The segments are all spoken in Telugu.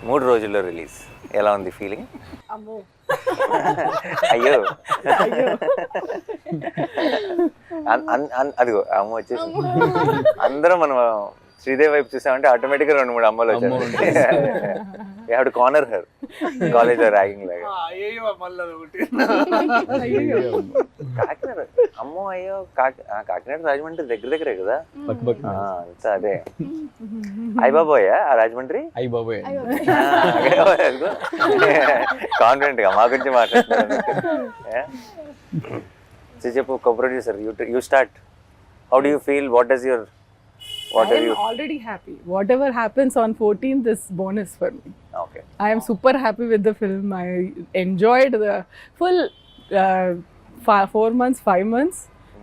3 రోజుల్లో రిలీజ్. ఎలా ఉంది ఫీలింగ్? అమ్మో అయ్యో అదిగో అమ్మ వచ్చేసి అందరం మనం శ్రీదేవి వైపు చూసామంటే ఆటోమేటిక్గా 2-3 అమ్మలు వచ్చారు. కార్నర్ హర్ కాలేజ్ లో ర్యాగింగ్ లాగా. కాకినాడ అమ్మో అయ్యో కాకినాడ రాజమండ్రి దగ్గరే కదా అంతా అదే. అయ్యబాబోయా ఆ రాజమండ్రి కాన్ఫిడెంట్ గా మా గురించి మాట్లాడుతున్నారు. చెప్పు co-producer, you start. How do you feel? What are you already happy. Whatever happens on 14th is bonus for me. Okay. I am super happy with the film. I enjoyed the full 4 months, 5 months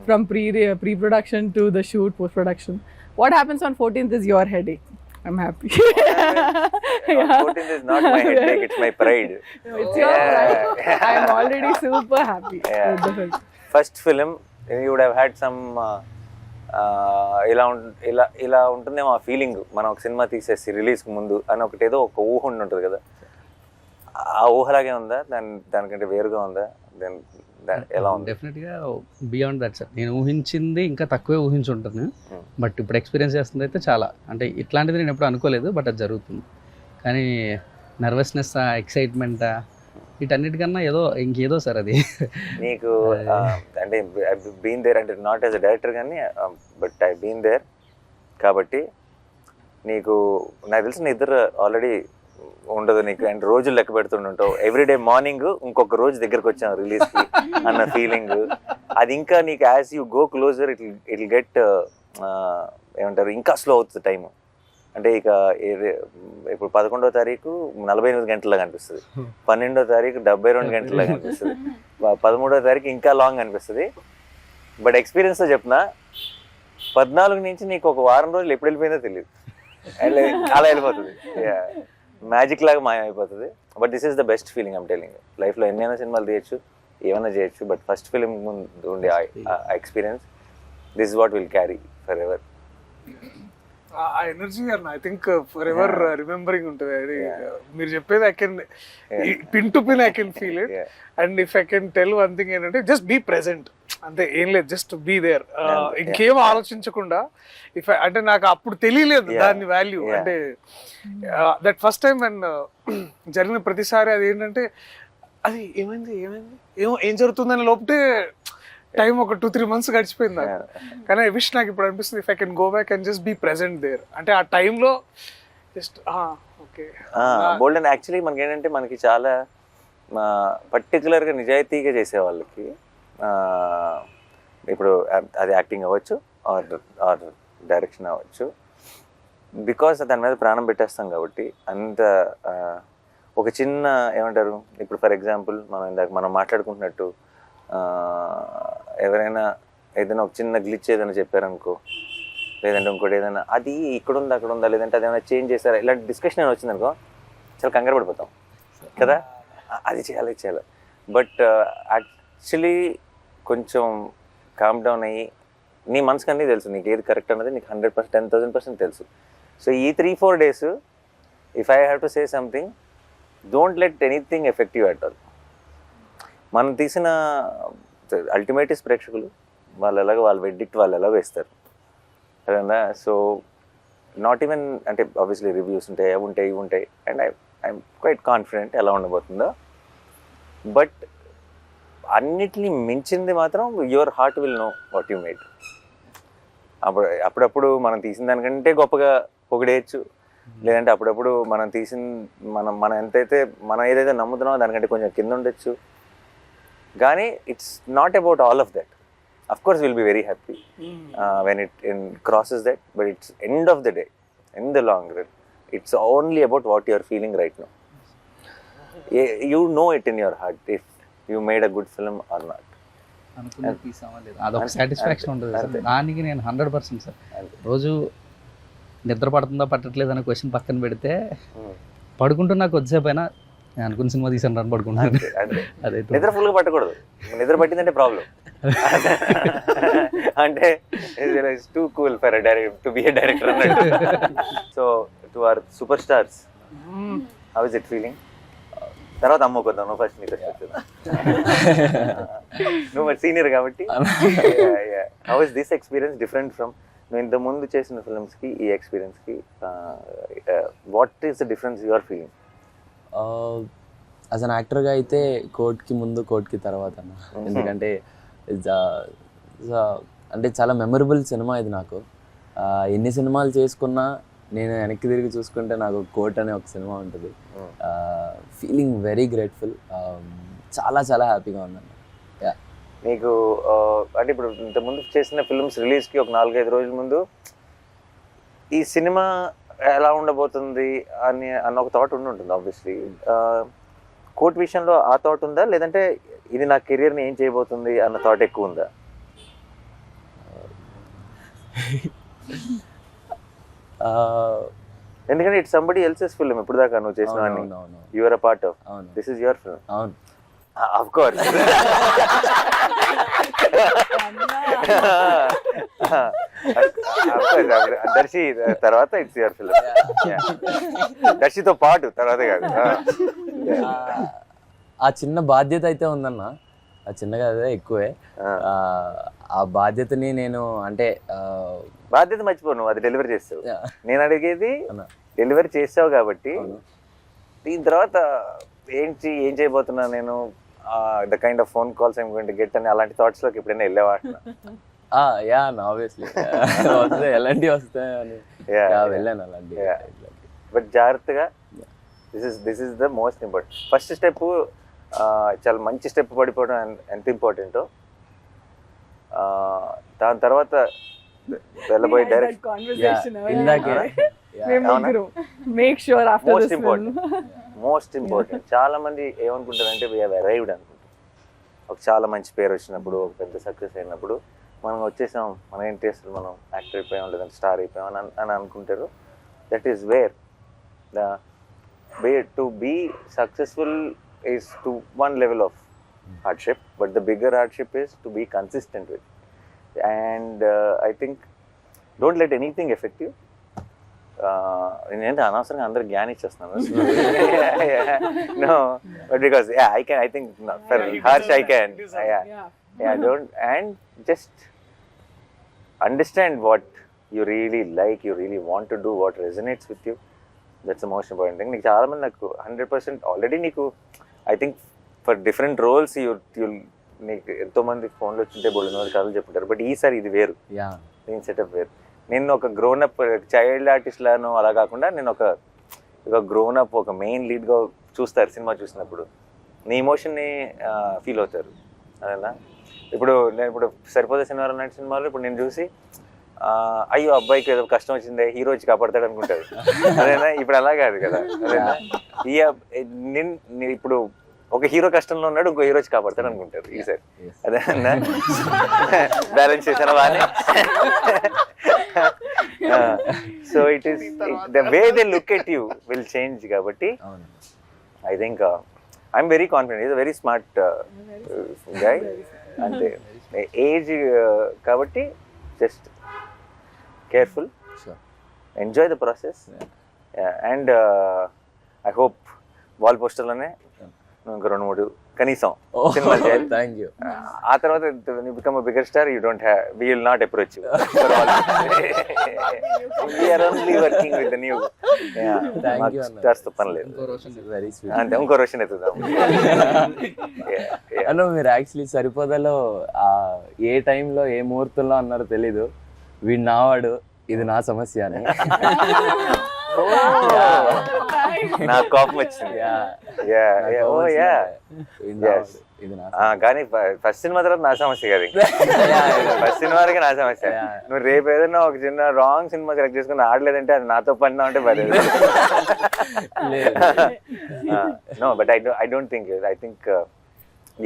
from pre-production to the shoot, post-production. What happens on 14th is your headache. I'm happy. 14th is not my headache, it's my pride. It's your pride. I am already super happy with the film. First film, you would have had some ఇలా ఉంటుందేమో ఆ ఫీలింగ్. మనం ఒక సినిమా తీసేసి రిలీజ్కి ముందు అని ఒకటేదో ఒక ఊహ ఉంటుంది కదా, ఆ ఊహలాగే ఉందా? దానికంటే వేరుగా ఉందా? ఎలా ఉంది? డెఫినెట్గా బియాండ్ దట్ సార్. నేను ఊహించింది ఇంకా తక్కువే ఊహించుంటాను, బట్ ఇప్పుడు ఎక్స్పీరియన్స్ చేస్తుంది అయితే చాలా, అంటే ఇట్లాంటిది నేను ఎప్పుడు అనుకోలేదు, బట్ అది జరుగుతుంది. కానీ నర్వస్నెస్, ఎక్సైట్మెంట్ వీటన్నిటికన్నా ఇంకేదో సార్ అది. నీకు అంటే బీన్ దేర్, అంటే నాట్ యాజ్ అ డైరెక్టర్ కానీ బట్ ఐ బీన్ దేర్ కాబట్టి నీకు నాకు తెలిసిన ఇద్దరు ఆల్రెడీ ఉండదు నీకు, అండ్ రోజులు లెక్క పెడుతుంటావు. ఎవ్రీడే మార్నింగ్ ఇంకొక రోజు దగ్గరకు వచ్చాం రిలీజ్కి అన్న ఫీలింగ్ అది ఇంకా నీకు as you go closer it get ఏమంటారు, ఇంకా స్లో అవుతుంది టైము. అంటే ఇక ఇప్పుడు 11వ తారీఖు 48 గంటలాగా అనిపిస్తుంది, 12వ తారీఖు 72 గంటలాగా అనిపిస్తుంది, 13వ తారీఖు ఇంకా లాంగ్ అనిపిస్తుంది. బట్ ఎక్స్పీరియన్స్తో చెప్తున్నా, 14 నుంచి నీకు ఒక వారం రోజులు ఎప్పుడు వెళ్ళిపోయిందో తెలియదు, అలా వెళ్ళిపోతుంది, మ్యాజిక్ లాగా మాయమైపోతుంది. But this is the best feeling I'm telling. లైఫ్లో ఎన్నైనా సినిమాలు తీయచ్చు, ఏమైనా చేయొచ్చు, బట్ ఫస్ట్ ఫిలిం ముందు ఉండే experience, this is what will carry for ever. ఆ ఎనర్జీ అన్న I think for ever remembering ఉంటుంది. అది మీరు చెప్పేది I can pin to pin I can feel it. And if I can tell one thing ఏంటంటే జస్ట్ బీ ప్రెజెంట్, అంతే, ఏం లేదు, జస్ట్ బీ దేర్. ఇంకేం ఆలోచించకుండా అంటే నాకు అప్పుడు తెలియలేదు దాని వాల్యూ. అంటే దట్ ఫస్ట్ టైం అండ్ జరిగిన ప్రతిసారి అది ఏంటంటే అది ఏమైంది ఏం జరుగుతుందని లోపటే టైం ఒక 2-3 months గడిచిపోయింది. కానీ ఐ విష్ నాకు ఇప్పుడు అనిపిస్తుంది if I can go back and just be present there. అంటే ఆ టైంలో just okay bold. And actually మనకి ఏంటంటే మనకి చాలా పర్టికులర్గా నిజాయితీగా చేసే వాళ్ళకి ఇప్పుడు అది యాక్టింగ్ అవ్వచ్చు ఆర్ డైరెక్షన్ అవ్వచ్చు, బికాస్ దాని మీద ప్రాణం పెట్టేస్తాం కాబట్టి అంత ఒక చిన్న ఏమంటారు, ఇప్పుడు ఫర్ ఎగ్జాంపుల్ మనం మాట్లాడుకుంటున్నట్టు ఎవరైనా ఏదైనా ఒక చిన్న గ్లిచ్ ఏదైనా చెప్పారనుకో, లేదంటే ఇంకోటి ఏదైనా అది ఇక్కడ ఉందా అక్కడ ఉందా, లేదంటే అదేమైనా చేంజ్ చేస్తారా, ఇలాంటి డిస్కషన్ ఏమైనా వచ్చిందనుకో చాలా కంగారు పడిపోతాం కదా, అది చేయాలి. బట్ యాక్చువల్లీ కొంచెం కామ్ డౌన్ అయ్యి నీ మనసుకు అన్నీ తెలుసు, నీకు ఏది కరెక్ట్ అన్నది నీకు 100%, 10,000% తెలుసు. సో ఈ 3-4 days if I have to say something, don't let anything effect you at all. మనం తీసిన అల్టిమేట్ ప్రేక్షకులు, వాళ్ళ వెడ్డిక్ట్ వాళ్ళు ఎలాగో వేస్తారు అదేనా. సో నాట్ ఈవెన్ అంటే ఆబ్వియస్లీ రివ్యూస్ ఉంటాయి, అవి ఉంటాయి, అండ్ ఐఎమ్ క్వైట్ కాన్ఫిడెంట్ ఎలా ఉండబోతుందో. బట్ అన్నిటినీ మించింది మాత్రం your heart will know what you made. అప్పుడప్పుడు మనం తీసిన దానికంటే గొప్పగా పొగిడేయచ్చు, లేదంటే అప్పుడప్పుడు మనం ఏదైతే నమ్ముతున్నామో దానికంటే కొంచెం కింద ఉండొచ్చు. కానీ it's not about all of that. Of course will be very happy when it crosses that, but it's end of the day, in the long run, it's only about what you are feeling right now. You know it in your heart if you made a good film or not. అదొక సాటిస్ఫాక్షన్ ఉంటుంది సార్. దానికి నేను 100% సార్. రోజు నిద్ర పడుతుందా పట్టట్లేదు అనే క్వశ్చన్ పక్కన పెడితే, పడుకుంటున్నా కొద్దిసేపు అయినా నేను అనుకున్న సినిమా తీసాను రన్ పడుకుంటున్నాను. అదే నిద్ర ఫుల్గా పట్టకూడదు, నిద్ర పట్టిందంటే ప్రాబ్లం. అంటే it's too cool for to be a director అన్నట్టు. So to our super stars, how is it feeling? తర్వాత అమ్ముకుందాం, నువ్వు ఫస్ట్ నీకు వచ్చేదా నువ్వు మరి సీనియర్ కాబట్టి. How is this experience different from నువ్వు ఇంత ముందు చేసిన ఫిల్మ్స్కి ఈ ఎక్స్పీరియన్స్కి? What is the difference you are feeling? As an యాక్టర్గా అయితే కోర్ట్కి ముందు కోర్ట్కి తర్వాత అన్న. ఎందుకంటే అంటే చాలా మెమరబుల్ సినిమా ఇది నాకు. ఎన్ని సినిమాలు చేసుకున్నా నేను వెనక్కి తిరిగి చూసుకుంటే నాకు కోర్ట్ అనే ఒక సినిమా ఉంటుంది. ఫీలింగ్ వెరీ గ్రేట్ఫుల్, చాలా చాలా హ్యాపీగా ఉందన్న. నీకు అంటే ఇప్పుడు ఇంతకుముందు చేసిన ఫిల్మ్స్ రిలీజ్కి ఒక 4-5 రోజుల ముందు ఈ సినిమా ఎలా ఉండబోతుంది అన్న ఒక థాట్ ఉంటుంది ఆబ్వియస్లీ. కోర్ట్ విషయంలో ఆ థాట్ ఉందా, లేదంటే ఇది నా కెరియర్ని ఏం చేయబోతుంది అన్న థాట్ ఎక్కువ ఉందా? ఎందుకంటే ఇట్స్ సంబడి ఎల్సెస్ ఫిల్మ్. ఇప్పుడు దాకా నువ్వు చేసినవన్నీ you are a part of. This is your film. అవును, ఆఫ్ కోర్స్. దర్శి తర్వాత ఇట్స్ యువర్ ఫిల్మ్. దర్శితో పాటు తర్వాత కాదు. ఆ చిన్న బాధ్యత అయితే ఉందన్న. ఆ చిన్నగా అదే ఎక్కువే. ఆ బాధ్యతని నేను అంటే బాధ్యత మర్చిపో, నువ్వు అది డెలివరీ చేస్తావు. నేను అడిగేది డెలివరీ చేసావు కాబట్టి దీని తర్వాత ఏం చేయబోతున్నా నేను, the kind of phone calls I'm going to get అని అలాంటి థాట్స్ లోకి ఎప్పుడైనా వెళ్ళేవా? యా ఆబ్వియస్లీ వస్తాయి, ఎలాంటివి వస్తాయని వెళ్ళాను అలాంటి. బట్ జాగ్రత్తగా, this is the most important. First step చాలా మంచి స్టెప్ పడిపోవడం ఎంత ఇంపార్టెంటో, దాని తర్వాత వెళ్ళబోయే డైరెక్షన్ మోస్ట్ ఇంపార్టెంట్. చాలా మంది ఏమనుకుంటారంటే వీ హ్యావ్ అరైవ్డ్ అనుకుంటారు. ఒక చాలా మంచి పేరు వచ్చినప్పుడు, ఒక పెద్ద సక్సెస్ అయినప్పుడు మనం వచ్చేసాం, మనం ఏంటి అసలు మనం యాక్టర్ అయిపోయాం లేదంటే స్టార్ అయిపోయాం అని అనుకుంటారు. That is where to be successful is to one level of hardship, but the bigger hardship is to be consistent with it. And I think don't let anything affect you. నేనంటే అనవసరంగా అందరు జ్ఞానం ఇచ్చేస్తున్నాను. No, but because I think for Harsh I can. Don't, and just understand what you really like, you really want to do, what resonates with you. That's the most important thing. నీకు చాలా మంది నాకు 100% ఆల్రెడీ నీకు I think for different roles నీకు ఎంతోమంది ఫోన్లో వచ్చింటే బోల్డ్ కథలు చెప్పుంటారు. బట్ ఈసారి ఇది వేరు, నేను సెటప్ వేరు. నేను ఒక గ్రోనప్ చైల్డ్ ఆర్టిస్ట్ లాను అలా కాకుండా నేను ఒక గ్రోనప్, ఒక మెయిన్ లీడ్గా చూస్తారు సినిమా చూసినప్పుడు. నీ ఎమోషన్ని ఫీల్ అవుతారు అదేనా. ఇప్పుడు సరిపోతే శనివారం నాటి సినిమాలో ఇప్పుడు నేను చూసి అయ్యో అబ్బాయికి ఏదో కష్టం వచ్చిందే, హీరో వచ్చి కాపాడతాడు అనుకుంటారు అదేనా. ఇప్పుడు అలా కాదు కదా అదేనా. ఇప్పుడు ఒక హీరో కష్టంలో ఉన్నాడు, ఇంకో హీరో వచ్చి కాపాడతాడు అనుకుంటారు ఈసారి అదేనా. బ్యాలెన్స్ చేశాను బాగానే. So it is the way they look at you will change. కాబట్టి I think I'm very confident. Is a very smart guy. అంతే ఏజ్ కాబట్టి just careful, enjoy the process. And I hope Wall పోస్టర్లోనే ఇంకా 2-3 కనీసం సినిమాలు చేయాలి. ఆ తర్వాత become a bigger star, you don't have, we will not approach you. We are only working with the new stars తో పని లేదు. అంటే ఇంకో రోషన్ ఎత్తుదాం. హలో, మీరు యాక్చువల్లీ సరిపోదలో ఏ టైంలో ఏ ముహూర్తంలో అన్నారో తెలీదు, వీడు నావాడు, ఇది నా సమస్య అని. నా కోపం వచ్చింది. కానీ ఫస్ట్ సినిమా తర్వాత నా సమస్య కాదు, ఫస్ట్ సినిమా వరకు నా సమస్య. నువ్వు రేపు ఏదైనా ఒక చిన్న రాంగ్ సినిమా సెలెక్ట్ చేసుకుని ఆడలేదంటే అది నాతో పడినా అంటే పర్లేదు. No, but I don't think, I think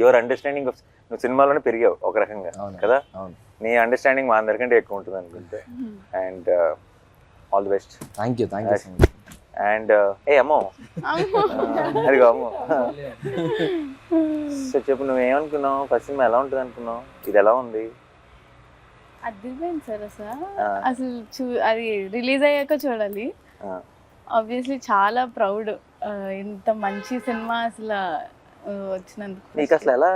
your understanding of, నువ్వు సినిమాలోనే పెరిగావు ఒక రకంగా కదా, నీ అండర్స్టాండింగ్ మా అందరికంటే ఎక్కువ ఉంటుంది అనుకుంటే. And all the best. Thank you so much. And అమ్మో అదిగో అమ్మో. సో చెప్పు, నువ్వేమనుకున్నావు? ఫస్ట్ సినిమా ఎలా ఉంటుంది అనుకున్నావు? ఇది ఎలా ఉంది? అదిరిపోయింది సార్. అసలు అది రిలీజ్ అయ్యాక చూడాలి. ఆబ్వియస్లీ చాలా ప్రౌడ్ ఇంత మంచి సినిమా అసలు వచ్చినందుకు నీకు అసలు ఎలా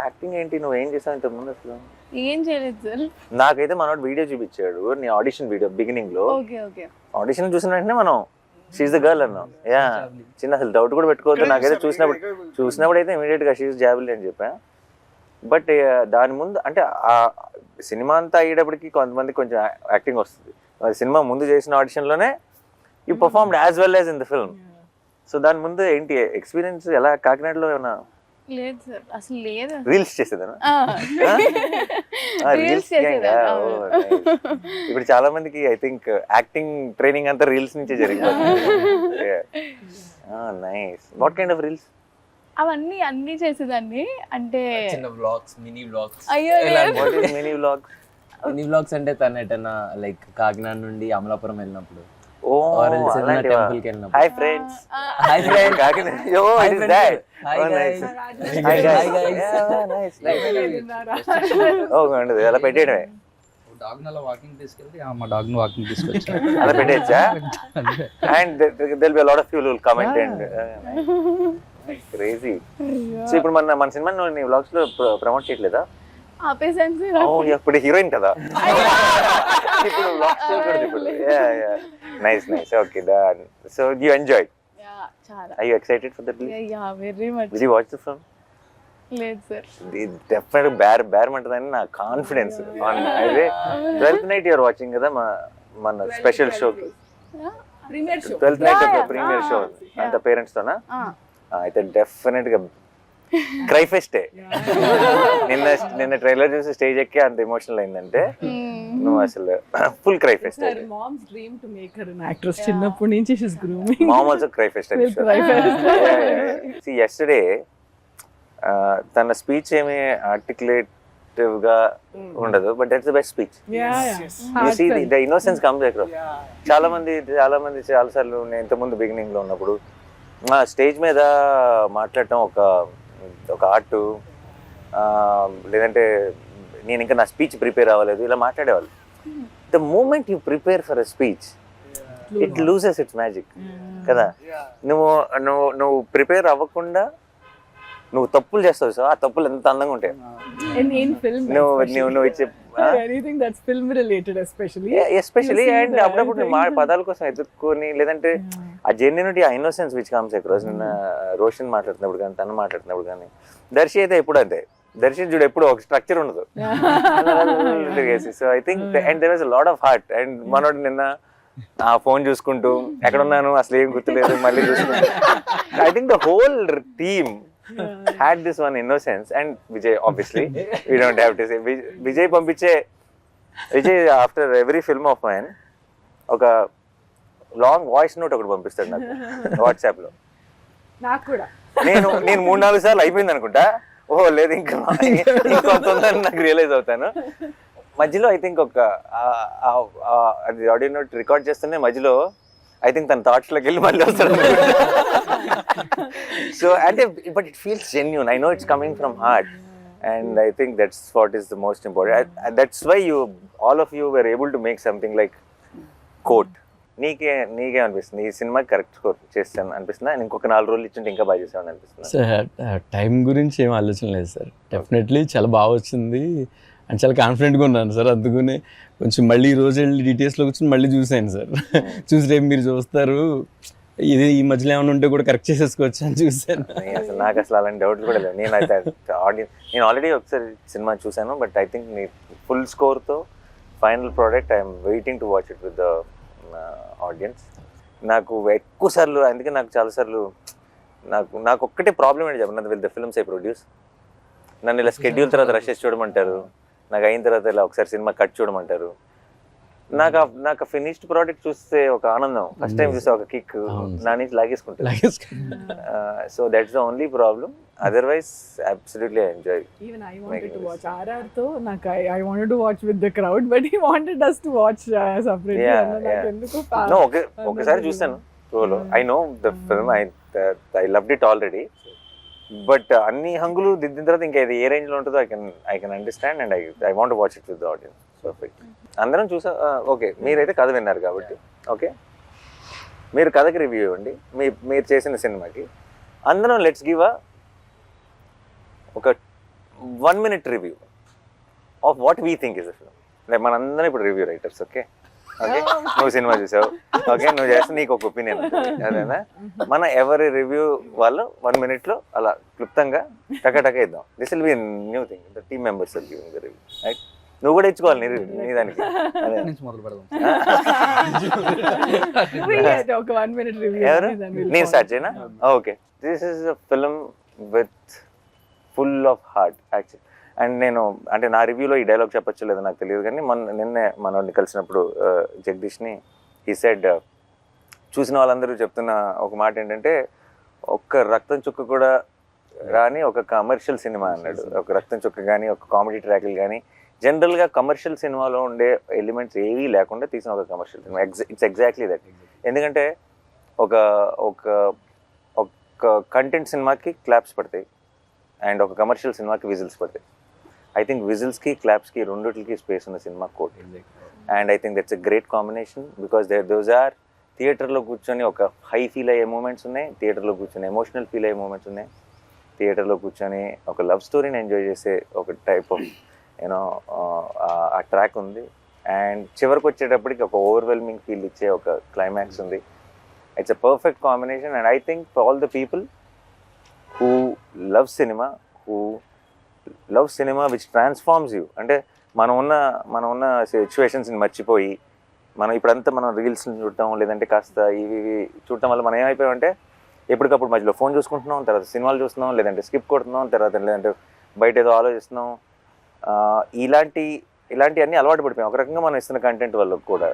యాక్టింగ్ ఏంటి, నువ్వు ఏం చేసావు ఇంతకు ముందు అసలు? ఏం చేయలేదు సార్. నాకైతే మనోడు వీడియో చూపించాడు, నీ ఆడిషన్ వీడియో బిగినింగ్ లో. Okay okay. ఆడిషన్ చూసిన వెంటనే మనం షీఈ్ ద గర్ల్ అన్నాం. యా, చిన్న అసలు డౌట్ కూడా పెట్టుకోవద్దు. నాకైతే చూసినప్పుడు అయితే ఇమీడియట్ గా షీఈ్ జాబిల్ అని చెప్పా. బట్ దాని ముందు అంటే ఆ సినిమా అంతా అయ్యేటప్పటికి కొంతమంది కొంచెం యాక్టింగ్ వస్తుంది. సినిమా ముందు చేసిన ఆడిషన్ లోనే you performed as well as in the film. So దాని ముందు ఏంటి ఎక్స్పీరియన్స్ ఎలా? కాకినాడలో ఏమైనా లేదు సార్, అసలు లేదు. రీల్స్ చేసేదా? రీల్స్ చేసేదా? ఇప్పుడు చాలా మందికి ఐ థింక్ యాక్టింగ్ ట్రైనింగ్ అంతా రీల్స్ నుంచే జరిగిపోతుంది. Nice. What kind of reels? అన్ని చేసేదాన్ని. అంటే చిన్న వ్లాగ్స్, మినీ వ్లాగ్స్. అయ్యో మినీ వ్లాగ్స్. మినీ వ్లాగ్స్ అంటే తను ఎటన్నా లైక్ కాకినాడ నుండి అమలాపురం వెళ్ళినప్పుడు, Oh, టెంపుల్ కి వెళ్ళినప్పుడు. Hi friends. Hi friends. Yo, it is that. Hi Oh, guys. nice. Hi guys. Yeah, nice. Oh, ఉండదు అలా పెట్టేయడమే. డాగ్ అలా వాకింగ్ తీసుకెళ్తే మా డాగ్ ను వాకింగ్ తీసుకొచ్చా. అలా పెట్టేయచ్చా? And there'll be a lot of people who will comment and crazy. So ఇప్పుడు మన సినిమా నీ వ్లాగ్స్ లో ప్రమోట్ చేయట్లేదా? ఆపేసాను సార్. ఓ, ఇప్పుడు హీరోయిన్ కదా, ఇప్పుడు వ్లాగ్స్ చేయకూడదు ఇప్పుడు. Nice nice. Okay, done. So you enjoyed? చాలా. Are you excited for the release? Yeah very much. Did you watch the film? లేదు సార్. డెఫినెట్ బేరమంటదని నా కాన్ఫిడెన్స్. అదే 12th night యూఆర్ వాచింగ్ కదా మన special show. Premiere show. 12th night premiere show అంత పేరెంట్స్ తోనా? అయితే డెఫినెట్ గా క్రై ఫెస్టే. నిన్న ట్రైలర్ చూసి స్టేజ్ ఎక్కి అంత ఎమోషనల్ అయిందంటే నువ్వు అసలు full cry pest. Her mom's dream to make her an actress. చిన్నప్పటి నుంచి she's grooming. Mom also cry fest. Cry fest. See, yesterday తన స్పీచ్ ఏమి ఆర్టికులేటివ్ గా ఉండదు, but that's the best speech. You see the innocence comes across. చాలా మంది చాలా సార్లు నేను ఇంతకుముందు బిగినింగ్ లో ఉన్నప్పుడు స్టేజ్ మీద మాట్లాడటం ఒక ఆర్ట్, లేదంటే నేను ఇంకా నా స్పీచ్ ప్రిపేర్ అవ్వలేదు ఇలా మాట్లాడేవాళ్ళు. The moment you prepare for a speech it loses its magic కదా. నువ్వు ప్రిపేర్ అవ్వకుండా నువ్వు తప్పులు చేస్తావు, సో ఆ తప్పులు ఎంత అందంగా ఉంటాయి. In film. నువ్వు ఇచ్చే anything that's film related especially. Especially and అప్పుడప్పుడు మా పదాల కోసం ఎదుర్కొని, లేదంటే ఆ జెన్యూనిటీ, ఆ ఇన్నోసెన్స్ విచ్ కమ్స్ అక్రాస్. నిన్న రోషన్ మాట్లాడుతున్నప్పుడు కానీ, తను మాట్లాడుతున్నప్పుడు కానీ, దర్శి అయితే ఎప్పుడు అంతే. దర్శి చూడు ఎప్పుడు ఒక స్ట్రక్చర్ ఉండదు. So I think and there was a lot of heart. అండ్ మనోడు నిన్న ఆ ఫోన్ చూసుకుంటూ ఎక్కడున్నాను అసలు ఏం గుర్తులేదు మళ్ళీ చూసుకుంటూ, I think the whole team had this one innocence. And Vijay, obviously we don't have to say Vijay పంపించే after every film of mine ఒక లాంగ్ వాయిస్ నోట్ ఒకటి పంపిస్తాడు నాకు వాట్సాప్ లో. నాకు కూడా నేను 3-4 సార్లు అయిపోయింది అనుకుంటా. ఓహో లేదు ఇంకా ఇంకొంత ఉందని నాకు రియలైజ్ అవుతాను. మధ్యలో ఐ థింక్ అది ఆడియో నోట్ రికార్డ్ చేస్తూనే మధ్యలో ఐ థింక్ తన థాట్స్ లోకి వెళ్ళి మళ్ళీ వస్తాడు. సో అంటే but it feels genuine. I know it's coming from heart and I think that's what is the most important. That's why all of you were able to make something like Court. నీకే అనిపిస్తుంది ఈ సినిమా కరెక్ట్ స్కోర్ చేస్తాను అనిపిస్తుందా? ఇంకొక 4 రోజులు ఇచ్చుంటే ఇంకా బాగా చేసామని అనిపిస్తుంది? సార్ టైం గురించి ఏం ఆలోచన లేదు సార్. డెఫినెట్లీ చాలా బాగా వచ్చింది అండ్ చాలా కాన్ఫిడెంట్గా ఉన్నాను సార్. అందుకనే కొంచెం మళ్ళీ ఈ రోజు వెళ్ళి డీటెయిల్స్లో కూర్చొని మళ్ళీ చూసాను సార్. చూసి రేపు మీరు చూస్తారు ఇది ఈ మధ్యలో ఏమైనా ఉంటే కూడా కరెక్ట్ చేసేసుకోవచ్చు అని చూసాను. అసలు నాకు అసలు అలాంటి డౌట్లు కూడా లేవు. నేను ఆల్రెడీ ఒకసారి సినిమా చూసాను, బట్ ఐ థింక్ నీ ఫుల్ స్కోర్తో final product I'm waiting to watch it with the audience. నాకు ఎక్కువ సార్లు, అందుకే నాకు చాలాసార్లు నాకు ఒక్కటే ప్రాబ్లం ఏంటి చెప్పండి, with the films I produce. నన్ను ఇలా స్కెడ్యూల్ తర్వాత రష్ చేసి చూడమంటారు, నాకు అయిన తర్వాత ఇలా ఒకసారి సినిమా కట్ చూడమంటారు. నాకు ఫినిష్డ్ ప్రోడక్ట్ చూస్తే ఒక ఆనందం, ఫస్ట్ టైం చూస్తే ఒక కిక్ నా నుంచి లాగేసుకుంటాను. So that's the only problem. Otherwise absolutely I enjoy. Even I wanted to watch RR తో నాకు I wanted to watch with the crowd, but he wanted us to watch separately. No, ఒకసారి చూసాను షోలో. I know the film, I loved it already. But అన్ని హంగులు దిద్దిన తర్వాత ఇంకా ఇది ఏ రేంజ్ లో ఉంటుందో I can understand and I want watch it with the audience. Perfect. అందరం చూసా. ఓకే, మీరైతే కథ విన్నారు కాబట్టి ఓకే. మీరు కథకి రివ్యూ ఇవ్వండి, మీరు చేసిన సినిమాకి. అందరం లెట్స్ గివ్ ఒక 1 minute review of what we think is a film. Like మనందరం ఇప్పుడు రివ్యూ రైటర్స్. ఓకే ఓకే, నువ్వు సినిమా చూసావు, ఓకే, నువ్వు చేస్తే నీకు ఒక ఒపీనియన్ ఉంటుంది, అదేనా? మన ఎవరి రివ్యూ వాళ్ళు 1 minute లో అలా క్లుప్తంగా టక ఇద్దాం. This will be new thing, the team members will giving the review, right? నువ్వు కూడా ఇచ్చుకోవాలి నీ దానికి. అదే నుంచి మొదలు పెడదాం. ఒక 1 minute review. ఎవరు? నేను స్టార్ట్ చేయనా? Okay, this is a film with full of heart actual. And నేను అంటే నా రివ్యూలో ఈ డైలాగ్ చెప్పచ్చు లేదో నాకు తెలియదు, కానీ నిన్నే మనోడిని కలిసినప్పుడు జగదీష్ని హీ సెడ్, చూసిన వాళ్ళందరూ చెప్తున్న ఒక మాట ఏంటంటే, ఒక్క రక్తం చుక్క కూడా రాని ఒక కమర్షియల్ సినిమా అన్నాడు. ఒక రక్తం చుక్క కానీ, ఒక కామెడీ ట్రాక్లు కానీ, జనరల్గా కమర్షియల్ సినిమాలో ఉండే ఎలిమెంట్స్ ఏవీ లేకుండా తీసిన ఒక commercial cinema. It's exactly that. ఎందుకంటే ఒక ఒక ఒక కంటెంట్ సినిమాకి క్లాప్స్ పడతాయి అండ్ ఒక కమర్షియల్ సినిమాకి విజిల్స్ పడతాయి. ఐ థింక్ విజిల్స్కి క్లాప్స్కి రెండిటికి స్పేస్ ఉన్న cinema Court. And I think that's a great combination because those are థియేటర్లో కూర్చొని ఒక హై ఫీల్ అయ్యే మూమెంట్స్ ఉన్నాయి, థియేటర్లో కూర్చొని ఎమోషనల్ ఫీల్ అయ్యే మూమెంట్స్ ఉన్నాయి, థియేటర్లో కూర్చొని ఒక లవ్ స్టోరీని ఎంజాయ్ చేసే ఒక టైప్ ఆఫ్ యూనో ఆ ట్రాక్ ఉంది. అండ్ చివరికి వచ్చేటప్పటికి ఒక ఓవర్వెల్మింగ్ ఫీల్ ఇచ్చే ఒక క్లైమాక్స్ ఉంది. It's a perfect combination. And I think for all the people who love cinema which transforms you, అంటే మనం ఉన్న సిచ్యువేషన్స్ని మర్చిపోయి మనం ఇప్పుడంతా మనం రీల్స్ని చూడటం లేదంటే కాస్త ఇవి చూడటం వల్ల మనం ఏమైపోయామంటే ఎప్పటికప్పుడు మధ్యలో ఫోన్ చూసుకుంటున్నాం, తర్వాత సినిమాలు చూస్తున్నాం, లేదంటే స్కిప్ కొడుతున్నాం, లేదంటే బయట ఏదో ఆలోచిస్తున్నాం. ఇలాంటి అన్నీ అలవాటు పడిపోయాం ఒక రకంగా మనం ఇస్తున్న కంటెంట్ వల్ల కూడా.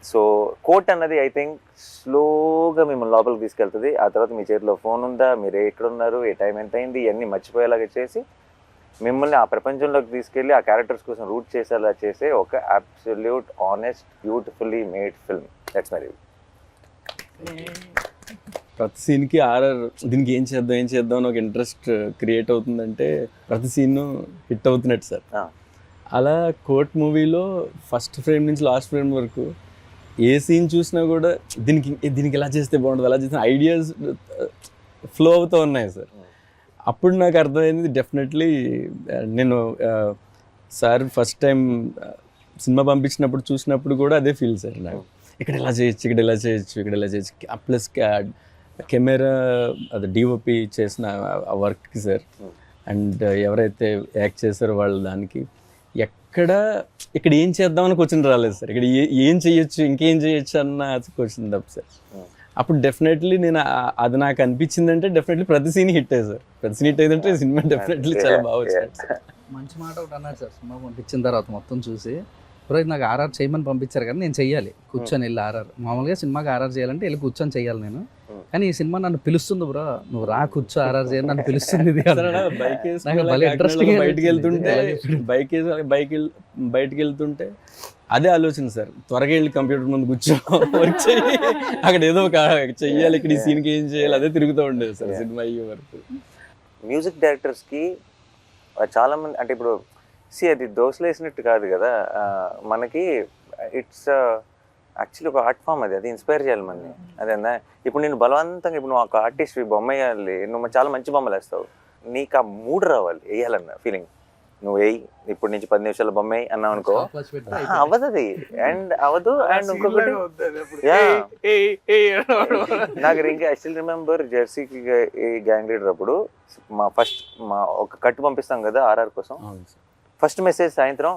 సో కోట్ అన్నది ఐ థింక్ స్లోగా మిమ్మల్ని లోపలికి తీసుకెళ్తుంది. ఆ తర్వాత మీ చేతిలో ఫోన్ ఉందా, మీరు ఎక్కడున్నారు, ఏ టైం ఎంత అయింది, ఇవన్నీ మర్చిపోయేలాగా చేసి మిమ్మల్ని ఆ ప్రపంచంలోకి తీసుకెళ్ళి ఆ క్యారెక్టర్స్ కోసం రూట్ చేసేలా చేసే ఒక absolute honest beautifully made film. That's my review. ప్రతి సీన్కి దీనికి ఏం చేద్దాం అని ఒక ఇంట్రెస్ట్ క్రియేట్ అవుతుందంటే ప్రతి సీన్ హిట్ అవుతున్నట్టు సార్. అలా కోర్ట్ మూవీలో ఫస్ట్ ఫ్రేమ్ నుంచి లాస్ట్ ఫ్రేమ్ వరకు ఏ సీన్ చూసినా కూడా దీనికి ఎలా చేస్తే బాగుంటుంది, అలా చేసిన ఐడియాస్ ఫ్లో అవుతూ ఉన్నాయి సార్. అప్పుడు నాకు అర్థమైంది డెఫినెట్లీ నేను సార్ ఫస్ట్ టైం సినిమా పంపించినప్పుడు చూసినప్పుడు కూడా అదే ఫీల్ సార్ నాకు. ఇక్కడ ఎలా చేయొచ్చు ప్లస్ కెమెరా అది డిఓపి చేసిన ఆ వర్క్కి సార్ అండ్ ఎవరైతే యాక్ట్ చేశారో వాళ్ళ దానికి ఇక్కడ ఏం చేద్దామని క్వశ్చన్ రాలేదు సార్. ఇక్కడ ఏం చేయొచ్చు ఇంకేం చేయొచ్చు అన్న క్వశ్చన్ తప్ప సార్. అప్పుడు డెఫినెట్లీ నేను అది నాకు అనిపించిందంటే డెఫినెట్లీ ప్రతి సీన్ హిట్ అయ్యి సార్. ప్రతి సీన్ హిట్ అయిందంటే సినిమా డెఫినెట్లీ చాలా బాగా వచ్చింది సార్. మంచి మాట ఒకటి అన్నారు సార్, సినిమా పంపించిన తర్వాత మొత్తం చూసి బ్రో నాకు ఆర్ఆర్ చేయమని పంపించారు కానీ నేను చెయ్యాలి కూర్చొని వెళ్ళి ఆర్ఆర్. మామూలుగా సినిమాకి ఆర్ఆర్ చేయాలంటే వెళ్ళి కూర్చొని చెయ్యాలి నేను, కానీ ఈ సినిమా నన్ను పిలుస్తుంది బ్రో, నువ్వు రా కూర్చో ఆర్ఆర్ చేయాలి నన్ను పిలుస్తుంది. బయటకి వెళ్తుంటే అదే ఆలోచన సార్, త్వరగా వెళ్ళి కంప్యూటర్ ముందు కూర్చో వర్క్ చేయి, అక్కడ ఏదో ఒక చెయ్యాలి, ఇక్కడ ఈ సీన్కి ఏం చేయాలి అదే తిరుగుతూ ఉండేది సార్ సినిమా అయ్యే వరకు. మ్యూజిక్ డైరెక్టర్స్కి చాలామంది అంటే ఇప్పుడు అది దోశలు వేసినట్టు కాదు కదా, మనకి ఇట్స్ యాక్చువల్లీ ఒక ఆర్ట్ ఫామ్. అది ఇన్స్పైర్ చేయాలి మనని. అదేనా ఇప్పుడు నేను బలవంతంగా ఇప్పుడు నువ్వు ఒక ఆర్టిస్ట్ బొమ్మ వేయాలి, నువ్వు చాలా మంచి బొమ్మలు వేస్తావు, నీకు ఆ మూడ్ రావాలి వేయాలన్న ఫీలింగ్. నువ్వు వేయి ఇప్పుడు నుంచి 10 నిమిషాల బొమ్మ వేయి అన్నావు అనుకో అవ్వదు అది. అండ్ అవ్వదు. అండ్ ఇంకొకటి నాకు ఇంకా ఐ స్టిల్ రిమెంబర్ జెర్సీకి గ్యాంగ్ లీడర్ అప్పుడు మా ఒక కట్టు పంపిస్తాం కదా ఆర్ఆర్ కోసం, ఫస్ట్ మెసేజ్ సాయంత్రం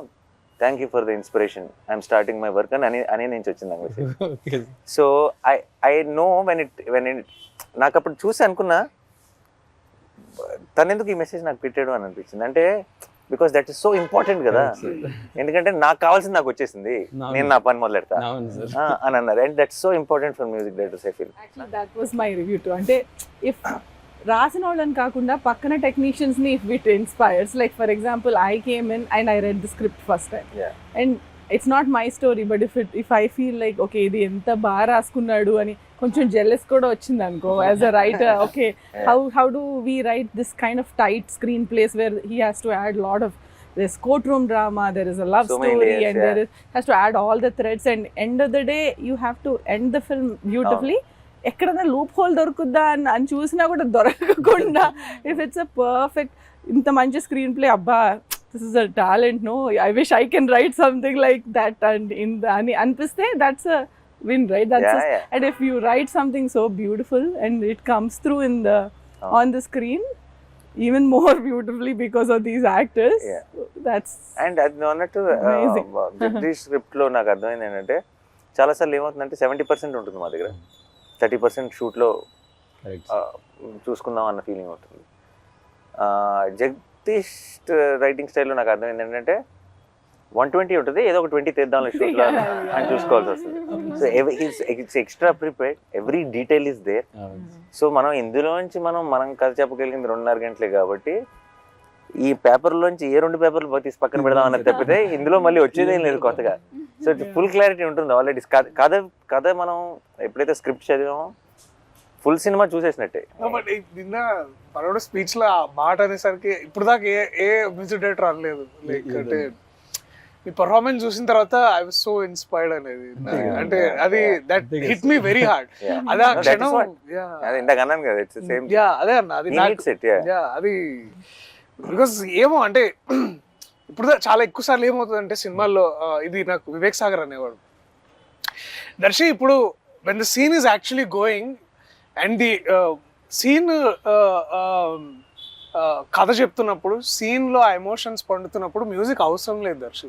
thank you for the inspiration I'm starting my work అని నుంచి వచ్చింది ఆ మెసేజ్. So I know when it నాకు అప్పుడు చూసి అనుకున్నా తనెందుకు ఈ మెసేజ్ నాకు పెట్టాడు అని అనిపించింది. అంటే because that is so important కదా, ఎందుకంటే నాకు కావాల్సింది నాకు వచ్చేసింది, నేను నా పని మొదలెడతా అని అన్నారు. And that's so important for music directors I feel. That was my review too. అంటే ఇఫ్ రాసిన వాళ్ళని కాకుండా పక్కన టెక్నీషియన్స్ని if it inspires, like for example I came in and I read the script first time and it's not my story, but if I feel like okay ఇది ఎంత బాగా రాసుకున్నాడు అని కొంచెం జెల్లెస్ కూడా వచ్చింది అనుకో as a writer. Okay how do we write this kind of tight screen place where he has to add lot of there's courtroom drama, there is a love So many story, layers, and yeah. there is has to add all the threads, and end of the day you have to end the film beautifully. ఎక్కడైనా లూప్ హోల్ దొరుకుద్దా అని చూసినా కూడా దొరకకుండా ఇఫ్ ఇట్స్ అ పర్ఫెక్ట్ ఇంత మంచి స్క్రీన్ ప్లే అబ్బా this is a talent no I wish I can write something like that and in అని అనిపిస్తే that's a win right that's and if you write something so beautiful and it comes through in the on the screen even more beautifully because of these actors. That's and అది నువ్వు అన్నట్టు amazing. జగదీష్ స్క్రిప్ట్లో నాకు అర్థమైంది ఏంటంటే చాలాసార్లు ఏమవుతుందంటే 70% ఉంటుంది మా దగ్గర, 30% షూట్లో చూసుకుందాం అన్న ఫీలింగ్ ఉంటుంది. జగదీష్ రైటింగ్ స్టైల్లో నాకు అర్థమైంది ఏంటంటే 120 ఉంటుంది, ఏదో ఒక 20 తీద్దాం షూట్లో అని చూసుకోవాల్సి వస్తుంది. So it's extra prepared, every detail is there. So మనం ఇందులోంచి మనం కథ చెప్పగలిగింది 2.5 గంటలే కాబట్టి ఈ పేపర్లోంచి ఏ 2 పేపర్లు తీసి పక్కన పెడదాం అన్నది తప్పితే ఇందులో మళ్ళీ వచ్చేదేం లేదు కొత్తగా. సో ఫుల్ క్లారిటీ ఉంటుంది ఆల్రెడీ. కథ మనం ఎప్పుడైతే స్క్రిప్ట్ చదివామో ఫుల్ సినిమా చూసేసినట్టే. బట్ నిన్న మనోడు స్పీచ్ లో ఆ మాట అనేసరికి ఇప్పుడు దాకా ఏ మ్యూజిక్ డైరెక్టర్ అనలేదు. లైక్ అంటే మీ పర్ఫార్మెన్స్ చూసిన తర్వాత ఐ వాస్ సో ఇన్స్పైర్డ్ అనేది. అంటే అది that hit me very hard. అదే ఆ క్షణం ఇందాక అన్నాను కదా, ఇట్స్ సేమ్. అదే అన్న అది అది బికాస్ ఏమో అంటే ఇప్పుడు చాలా ఎక్కువ సార్లు ఏమవుతుంది అంటే సినిమాల్లో ఇది నాకు వివేక్ సాగర్ అనేవాడు, దర్శి ఇప్పుడు when the scene is actually going and the scene కథ చెప్తున్నప్పుడు సీన్ లో ఎమోషన్స్ పండుతున్నప్పుడు మ్యూజిక్ అవసరం లేదు Darshi.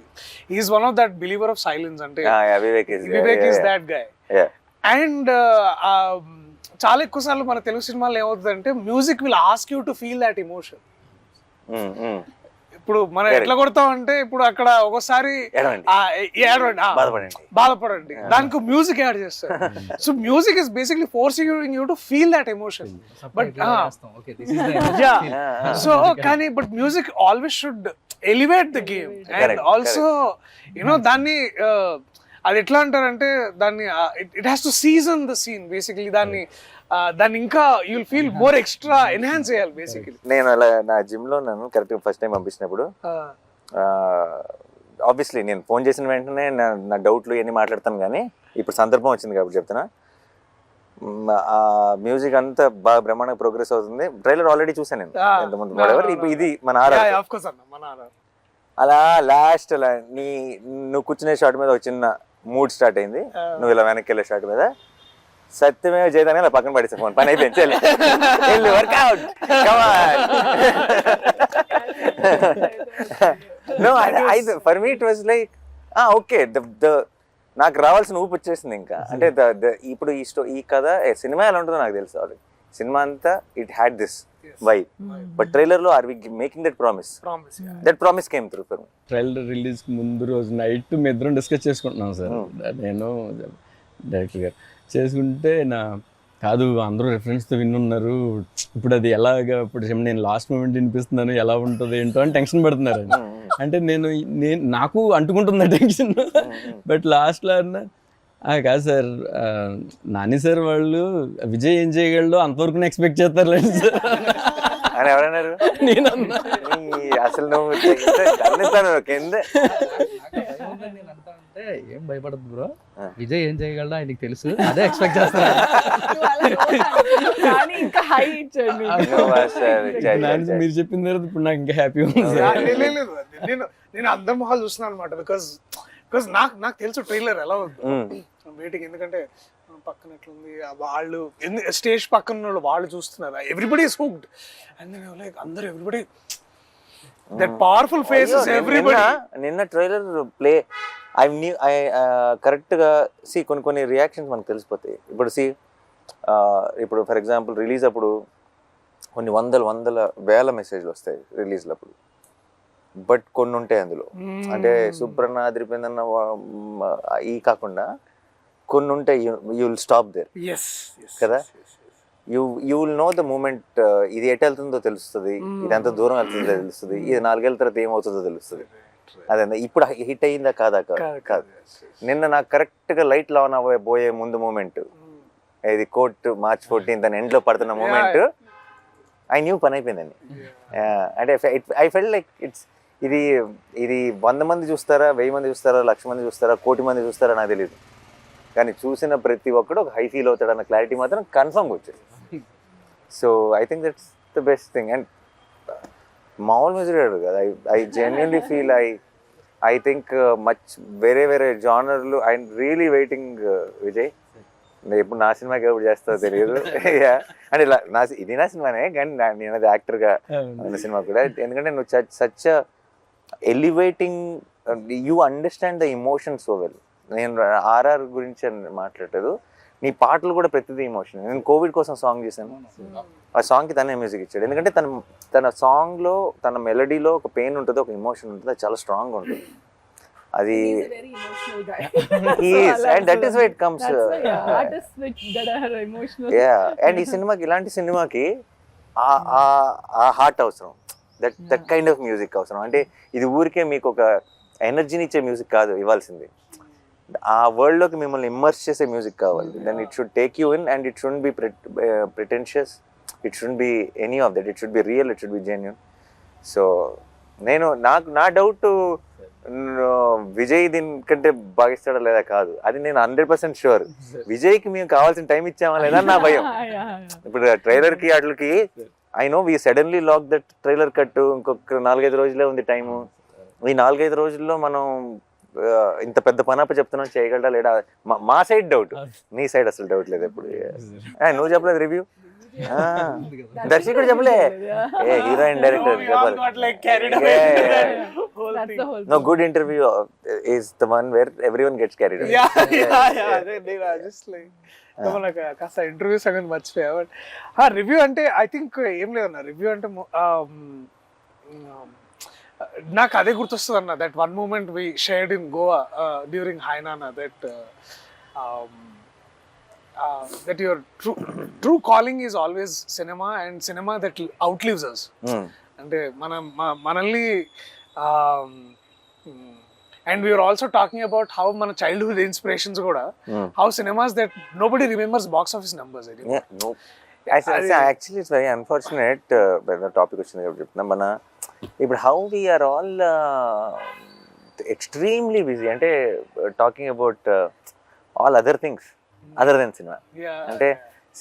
Is one of that believer of silence. అంటే Vivek is that guy. And చాలా ఎక్కువ సార్లు మన తెలుగు సినిమాలో ఏమవుతుంది అంటే music will ask you to feel that emotion. ఇప్పుడు మనం ఎట్లా కొడతాం అంటే ఇప్పుడు అక్కడ ఒకసారి బాధపడండి, దానికి మ్యూజిక్ యాడ్ చేస్తారు. So music is basically forcing you to feel that emotion. But so కానీ but music always should elevate the game and also you know దాన్ని అది ఎట్లా అంటారంటే దాన్ని it has to season the scene basically. దాన్ని ఇంకా you'll feel more extra enhance చేయాలి బేసికలీ. నేను అలా నా జిమ్ లో నన్ను కరెక్ట్ ఫస్ట్ టైం పంపించినప్పుడు ఆబ్వియస్లీ నేను ఫోన్ చేసిన వెంటనే నా డౌట్లు ఇవన్నీ మాట్లాడతాను, కానీ ఇప్పుడు సందర్భం వచ్చింది కాబట్టి చెప్తున్నా. ఆ మ్యూజిక్ అంతా బాగా బ్రహ్మాండంగా ప్రోగ్రెస్ అవుతుంది. ట్రైలర్ ఆల్రెడీ చూసాను నేను ఎంతమంది వాడెవర్. ఇప్పుడు ఇది మన అలా లాస్ట్ అలా నువ్వు కూర్చునే షాట్ మీద ఒక చిన్న మూడ్ స్టార్ట్ అయింది, నువ్వు ఇలా వెనక్కి వెళ్ళే షాట్ మీద సత్యమేవ జయదాన్ని అలా పక్కన పడేసా, ఫోన్ పని అయిపోయింది, work out. No, for me it was like okay, నాకు రావాల్సిన ఊపు వచ్చేసింది ఇంకా. అంటే ఇప్పుడు ఈ కథ సినిమా ఎలా ఉంటుందో నాకు తెలుసు ఆల్రెడీ. సినిమా అంతా it had this vibe, but trailer లో or we making that promise? That promise came through for me. Trailer release ముందు రోజు నైట్ మీ ఇద్దరం డిస్కస్ చేసుకుంటున్నాం సార్, నేను డైరెక్టర్ గారు చేసుకుంటే కాదు అందరూ రెఫరెన్స్తో విన్నున్నారు, ఇప్పుడు అది ఎలాగా, ఇప్పుడు నేను లాస్ట్ మూమెంట్ వినిపిస్తున్నాను ఎలా ఉంటుంది ఏంటో అని టెన్షన్ పడుతున్నారు. అంటే నేను నాకు అంటుకుంటుంది టెన్షన్. బట్ లాస్ట్లో అన్న కాదు సార్, నాని సార్ వాళ్ళు విజయ్ ఏం చేయగలడో అంతవరకు ఎక్స్పెక్ట్ చేస్తారులేండి సార్ అని ఎవరన్నారు. నేను అసలు నువ్వు కింద ఏం భయపడదు బ్రో, విజయ్ ఏం చేయగలడో ఆయనకి తెలుసు, అదే ఎక్స్పెక్ట్ చేస్తాను. మీరు చెప్పిన తర్వాత ఇప్పుడు నాకు ఇంకా హ్యాపీ ఉంది సార్. నేను అందరి మొహాలు చూస్తున్నాను అనమాట, బికాస్ నాకు తెలుసు ట్రైలర్ ఎలా ఉంది వెయిటింగ్. ఎందుకంటే పక్కన ఎట్లుంది వాళ్ళు స్టేజ్ పక్కన వాళ్ళు చూస్తున్నారు, everybody is hooked and then like అందరూ everybody that powerful faces everybody. నిన్న ట్రైలర్ ప్లే ఐ కరెక్ట్గా కొన్ని రియాక్షన్స్ మనకు తెలిసిపోతాయి. ఇప్పుడు ఫర్ ఎగ్జాంపుల్ రిలీజ్ అప్పుడు కొన్ని వందల వేల మెసేజ్లు వస్తాయి రిలీజ్లు అప్పుడు, బట్ కొన్ని ఉంటాయి అందులో. అంటే సుప్రన్న అదిరిపోయిందన్న ఈ కాకుండా కొన్ని ఉంటాయి, యూ విల్ స్టాప్ దేర్ కదా. You will know the moment, ఇది ఎటు వెళ్తుందో తెలుస్తుంది, ఇది ఎంత దూరం వెళ్తుందో తెలుస్తుంది, ఇది 4 ఏళ్ళ తర్వాత ఏమవుతుందో తెలుస్తుంది. అదే ఇప్పుడు హిట్ అయ్యిందా కాదా కాదు. నిన్న నాకు కరెక్ట్గా లైట్ లాన్ అవ్వబోయే ముందు మూమెంట్, ఇది కోర్ట్ March 14th అని ఎండ్లో పడుతున్న మూమెంట్, ఐ న్యూ పని అయిపోయిందని. అంటే ఐ ఫెల్ట్ లైక్ ఇది ఇది 100 మంది చూస్తారా, 1000 మంది చూస్తారా, 1,00,000 మంది చూస్తారా, 1,00,00,000 మంది చూస్తారా నాకు తెలియదు. కానీ చూసిన ప్రతి ఒక్కడు ఒక హై ఫీల్ అవుతాడన్న క్లారిటీ మాత్రం కన్ఫర్మ్గా వచ్చేది. So I think that's the best thing. And మామూలు మ్యూజిక్ డైరెక్టర్ కదా, I genuinely feel I think much వేరే జానర్లు. I really waiting Vijay. ఎప్పుడు నా సినిమాకి ఎప్పుడు చేస్తావో తెలియదు. అంటే ఇలా ఇది నా సినిమానే, కానీ నేను అది యాక్టర్గా ఉన్న సినిమా కూడా. ఎందుకంటే నువ్వు such elevating, you understand the emotion so well. నేను ఆర్ఆర్ గురించి మాట్లాడలేదు, నీ పాటలు కూడా ప్రతిదీ ఇమోషన్. నేను కోవిడ్ కోసం సాంగ్ చేశాను, ఆ సాంగ్కి తనే మ్యూజిక్ ఇచ్చాడు. ఎందుకంటే తన సాంగ్లో, తన మెలడీలో ఒక పెయిన్ ఉంటుంది, ఒక ఇమోషన్ ఉంటుంది, అది చాలా స్ట్రాంగ్గా ఉంటుంది. అది and that is why it comes. And ఈ సినిమాకి, ఇలాంటి సినిమాకి ఆ హార్ట్ అవసరం, దట్ కైండ్ ఆఫ్ మ్యూజిక్ అవసరం. అంటే ఇది ఊరికే మీకు ఒక ఎనర్జీని ఇచ్చే మ్యూజిక్ కాదు ఇవ్వాల్సింది, ఆ వరల్డ్లోకి మిమ్మల్ని ఇమ్మర్స్ చేసే మ్యూజిక్ కావాలి. Then it should take you in and it should be pretentious, it should be any of that, it should be real, it should be genuine. So నా డౌట్ విజయ్ దీనికంటే బాగా ఇస్తాడా లేదా కాదు, అది నేను 100% షూర్. విజయ్కి మేము కావాల్సిన టైం ఇచ్చామా లేదా నా భయం. ఇప్పుడు ట్రైలర్కి వాటికి I know we suddenly lock that trailer cut, ఇంకొక 4-5 రోజులే ఉంది టైము. ఈ 4-5 రోజుల్లో మనం ఇంత పెద్ద పనప్ప చెప్తున్నాం, చేయగలడా లేడా మా సైడ్ డౌట్, నీ సైడ్ అసలు డౌట్ లేదు ఎప్పుడు. నువ్వు చెప్పలేదు రివ్యూ, దర్శకుడు చెప్పలే, ఏ హీరోయిన్ డైరెక్టర్ చెప్పాలి. No, good interview is the one where everyone gets carried away. కాస్త ఇంటర్వ్యూస్ అనేది మర్చిపోయా. బట్ రివ్యూ అంటే ఐ థింక్ ఏం లేదన్న, రివ్యూ అంటే నాకు అదే గుర్తొస్తుంది అన్న, that one moment we shared in Goa during Hi Nanna, that your true calling is always cinema, and cinema that outlives us. అంటే మనల్ని and we were also talking about how మన childhood inspirations కూడా, how cinemas that nobody remembers box office numbers. Actually it's very unfortunate. Topic వచ్చింది కాబట్టి చెప్తున్నా. మన ఇప్పుడు how we're all extremely busy, అంటే talking about all other things other than cinema. అంటే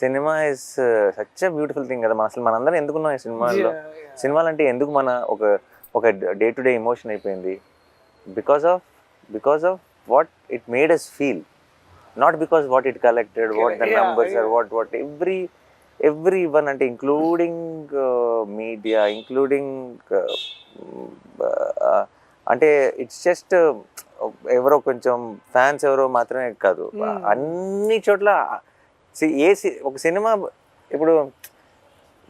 cinema is such a beautiful thing కదా. అసలు మనందరం ఎందుకున్నాం ఈ సినిమాల్లో? సినిమాలు అంటే ఎందుకు మన ఒక డే టు డే ఎమోషన్ అయిపోయింది. Because of what it made us feel, not because what it collected, what the numbers are, what every one, అంటే ఇంక్లూడింగ్ మీడియా, ఇంక్లూడింగ్ అంటే ఇట్స్ జస్ట్ ఎవరో కొంచెం ఫ్యాన్స్ ఎవరో మాత్రమే కాదు, అన్ని చోట్ల ఒక సినిమా. ఇప్పుడు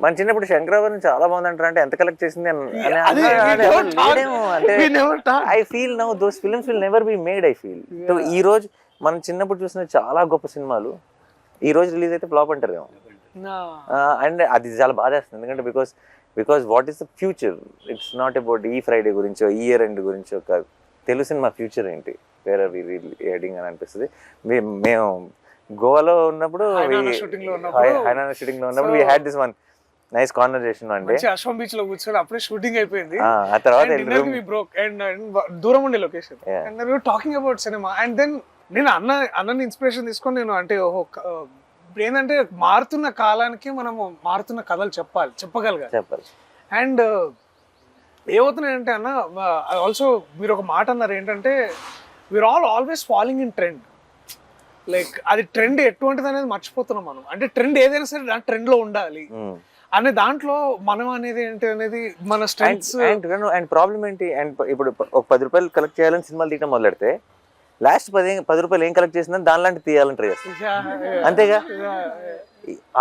మన చిన్నప్పుడు శంకరాభరణం చాలా బాగుందంటారు, అంటే ఎంత కలెక్ట్ చేసింది అంటే I feel now those films will never be made. I feel ఈ రోజు మనం చిన్నప్పుడు చూసిన చాలా గొప్ప సినిమాలు ఈ రోజు రిలీజ్ అయితే ఫ్లాప్ అంటారేమో. అండ్ అది చాలా బాధేస్తుంది, ఎందుకంటే because what is the future? It's not about ఈ ఫ్రైడే గురించో, ఈ ఇయర్ ఎండ్ గురించో కాదు. తెలుగు సినిమా ఫ్యూచర్ ఏంటి, వేరే హెడింగ్ అని అనిపిస్తుంది. మేము గోవాలో ఉన్నప్పుడు, హైనానా షూటింగ్ లో ఉన్నప్పుడు we had this one nice conversation one day. అశ్వం బీచ్ లో కూర్చొని అప్పుడే షూటింగ్ అయిపోయింది. ఆ తర్వాత దూరం ఉండే location, and we were talking about cinema, and then నేను అన్నని ఇన్స్పిరేషన్ తీసుకొని నేను అంటే ఏంటంటే మారుతున్న కాలానికి మనము మారుతున్న కథలు చెప్పగలగాలి. అండ్ ఏమవుతున్నాయంటే అన్న, ఆల్సో మీరు ఒక మాట అన్నారు ఏంటంటే, we're always following in trend. Like అది ట్రెండ్ ఎటువంటిది అనేది మర్చిపోతున్నాం మనం. అంటే ట్రెండ్ ఏదైనా సరే దాని ట్రెండ్ లో ఉండాలి అనే దాంట్లో మనం అనేది ఏంటి అనేది మన స్ట్రెంగ్స్. అండ్ ప్రాబ్లం ఏంటి? అండ్ ఇప్పుడు ఒక 10 రూపాయలు కలెక్ట్ చేయాలని సినిమాలు తీయడం మొదలెడితే లాస్ట్ 10 రూపాయలు ఏం కలెక్ట్ చేసిందని దానిలాంటి తీయాలని ట్రై చేస్తాం, అంతేగా.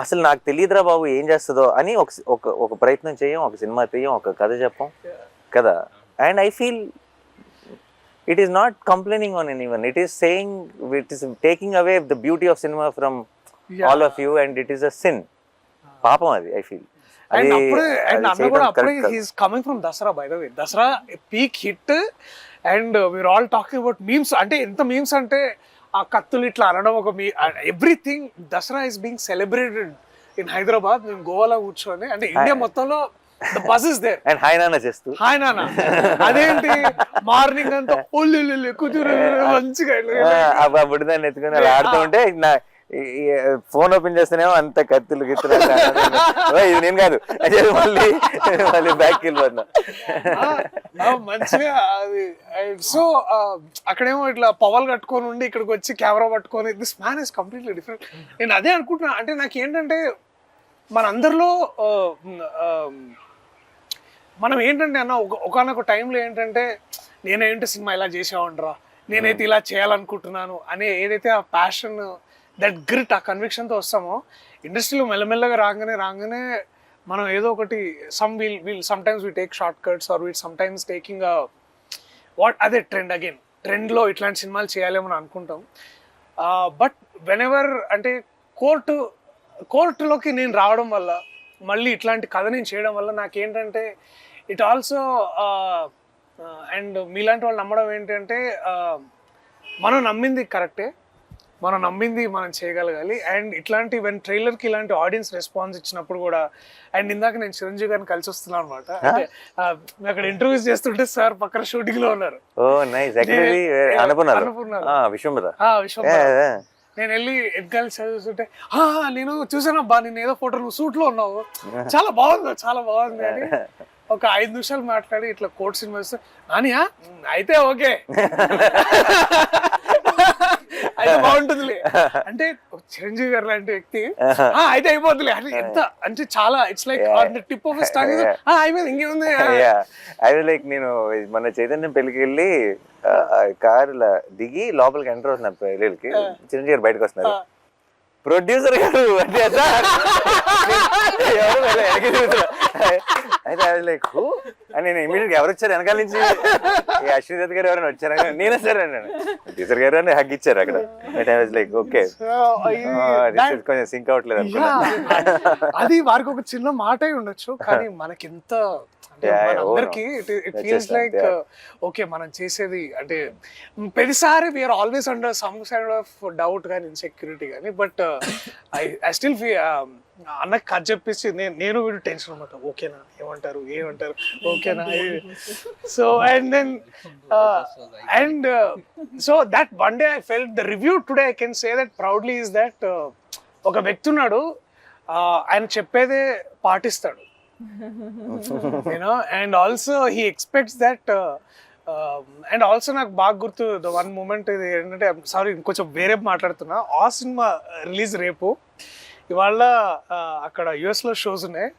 అసలు నాకు తెలియదురా బాబు ఏం చేస్తుందో అని ఒక ప్రయత్నం చేయం, ఒక సినిమా తీయం, ఒక కథ చెప్పం కదా. And I feel it is not complaining on anyone, it is saying, it is taking away the beauty of cinema from all of you, and it is a sin. పాపం అది ఐ ఫీల్. అండ్ అన్న కూడా అప్పుడే he is coming from Dasara, by the way. Dasara peak hit, and we are all talking about memes. అంటే ఎంత మీమ్స్ అంటే ఆ కత్తులు ఇట్లా అనడం, ఒక everything. Dasara is being celebrated in Hyderabad. మేము గోవాలో కూర్చొని, అంటే ఇండియా మొత్తంలో the buzz is there. And hi నాన్న చేస్తూ హాయ్ నాన్న అదేంటి మార్నింగ్ అంతా ఒళ్ళు కుదురు మంచిగా ఆ బుడిదాన్ని ఎత్తుకుని అలా ఆడుతూ ఉంటే నా ఫోన్ ఓపెన్ చేస్తేనేమో అంత కత్తులు గిత్తులు ఇది నేను కాదు మళ్ళీ మళ్ళీ బ్యాక్ వెళ్ళిపోతున్నా. మంచిగా అది. సో అక్కడేమో ఇట్లా పవల్ కట్టుకొని ఉండి ఇక్కడికి వచ్చి కెమెరా పట్టుకొని this man is completely different. నేను అదే అనుకుంటున్నా, అంటే నాకు ఏంటంటే మనందరిలో మనం ఏంటంటే అన్న ఒకనొక టైంలో ఏంటంటే నేనేంటి సినిమా ఇలా చేసావంటరా, నేనైతే ఇలా చేయాలనుకుంటున్నాను అనే ఏదైతే ఆ ప్యాషన్, దట్ గ్రిట్, ఆ కన్విక్షన్తో వస్తామో ఇండస్ట్రీలో మెల్లమెల్లగా రాగానే మనం ఏదో ఒకటి sometimes we take short cuts are we sometimes taking what అదే ట్రెండ్లో ఇట్లాంటి సినిమాలు చేయాలేమో అని అనుకుంటాం. బట్ వెనెవర్ అంటే కోర్టులోకి నేను రావడం వల్ల, మళ్ళీ ఇట్లాంటి కథ నేను చేయడం వల్ల నాకేంటంటే ఇట్ ఆల్సో అండ్ మీలాంటి వాళ్ళు నమ్మడం ఏంటంటే మనం నమ్మింది కరెక్టే, మనం నమ్మింది మనం చేయగలగాలి. అండ్ ఇట్లాంటి ట్రైలర్కి ఇలాంటి ఆడియన్స్ రెస్పాన్స్ ఇచ్చినప్పుడు కూడా, అండ్ ఇందాక నేను చిరంజీవి గారిని కలిసి వస్తున్నాను అనమాట. అంటే అక్కడ ఇంటర్వ్యూస్ చేస్తుంటే సార్ పక్కన షూటింగ్ లో ఉన్నారు. నేను వెళ్ళి ఎగ్గాలి చదువుతుంటే నేను చూసానబ్బా నేను ఏదో ఫోటో నువ్వు సూట్ లో ఉన్నావు, చాలా బాగుంది అని ఒక 5 నిమిషాలు మాట్లాడి ఇట్లా కోర్ట్ సినిమా ఇస్తే నానియా అయితే ఓకే అయితే బాగుంటుందిలే అంటే చిరంజీవి గారు లాంటి వ్యక్తి అయితే అయిపోతులే అని ఎంత అంటే చాలా it's like tip of star అయిపోయింది ఇంకేముంది. అది లైక్ నేను మన చైతన్యం పెళ్ళికి వెళ్ళి కారులో దిగి లోపలికి ఎంటర్ అవుతున్నారు పెళ్ళికి, చిరంజీవి గారు బయటకు వస్తున్నారు, ప్రొడ్యూసర్ గారు అంటే అయితే అది లైక్ అని నేను ఇమీడియట్ ఎవరు వచ్చారు వెనకాల నుంచి, అశ్విని దత్ గారు ఎవరైనా వచ్చారా, నేనే సార్ అన్నాను, ప్రొడ్యూసర్ గారు అని హగ్ ఇచ్చారు అక్కడ. లైక్ ఓకే కొంచెం సింక్ అవట్లేదు అనుకున్నా. అది వారికి ఒక చిన్న మాట ఉండొచ్చు, కానీ మనకి ఎంత అందరికి ఇట్ ఫీల్స్ లైక్ ఓకే మనం చేసేది అంటే ప్రతిసారి we're always under some kind of doubt కానీ ఇన్సెక్యూరిటీ కానీ, బట్ ఐ స్టిల్ అన్నకి కథ చెప్పేసి నేను వీడు టెన్షన్ అనమాట, ఓకేనా ఏమంటారు ఓకేనా. So and then and so that one day I felt the review today I can say that proudly is that ఒక వ్యక్తి ఉన్నాడు, ఆయన చెప్పేదే పాటిస్తాడు, and also he expects that and also నాకు బాగా గుర్తు ద వన్ మూమెంట్ ఇది ఏంటంటే, సారీ ఇంకొంచెం వేరే మాట్లాడుతున్నా, ఆ సినిమా రిలీజ్ రేపు, ఇవాళ అక్కడ యుఎస్లో షోస్ ఉన్నాయి,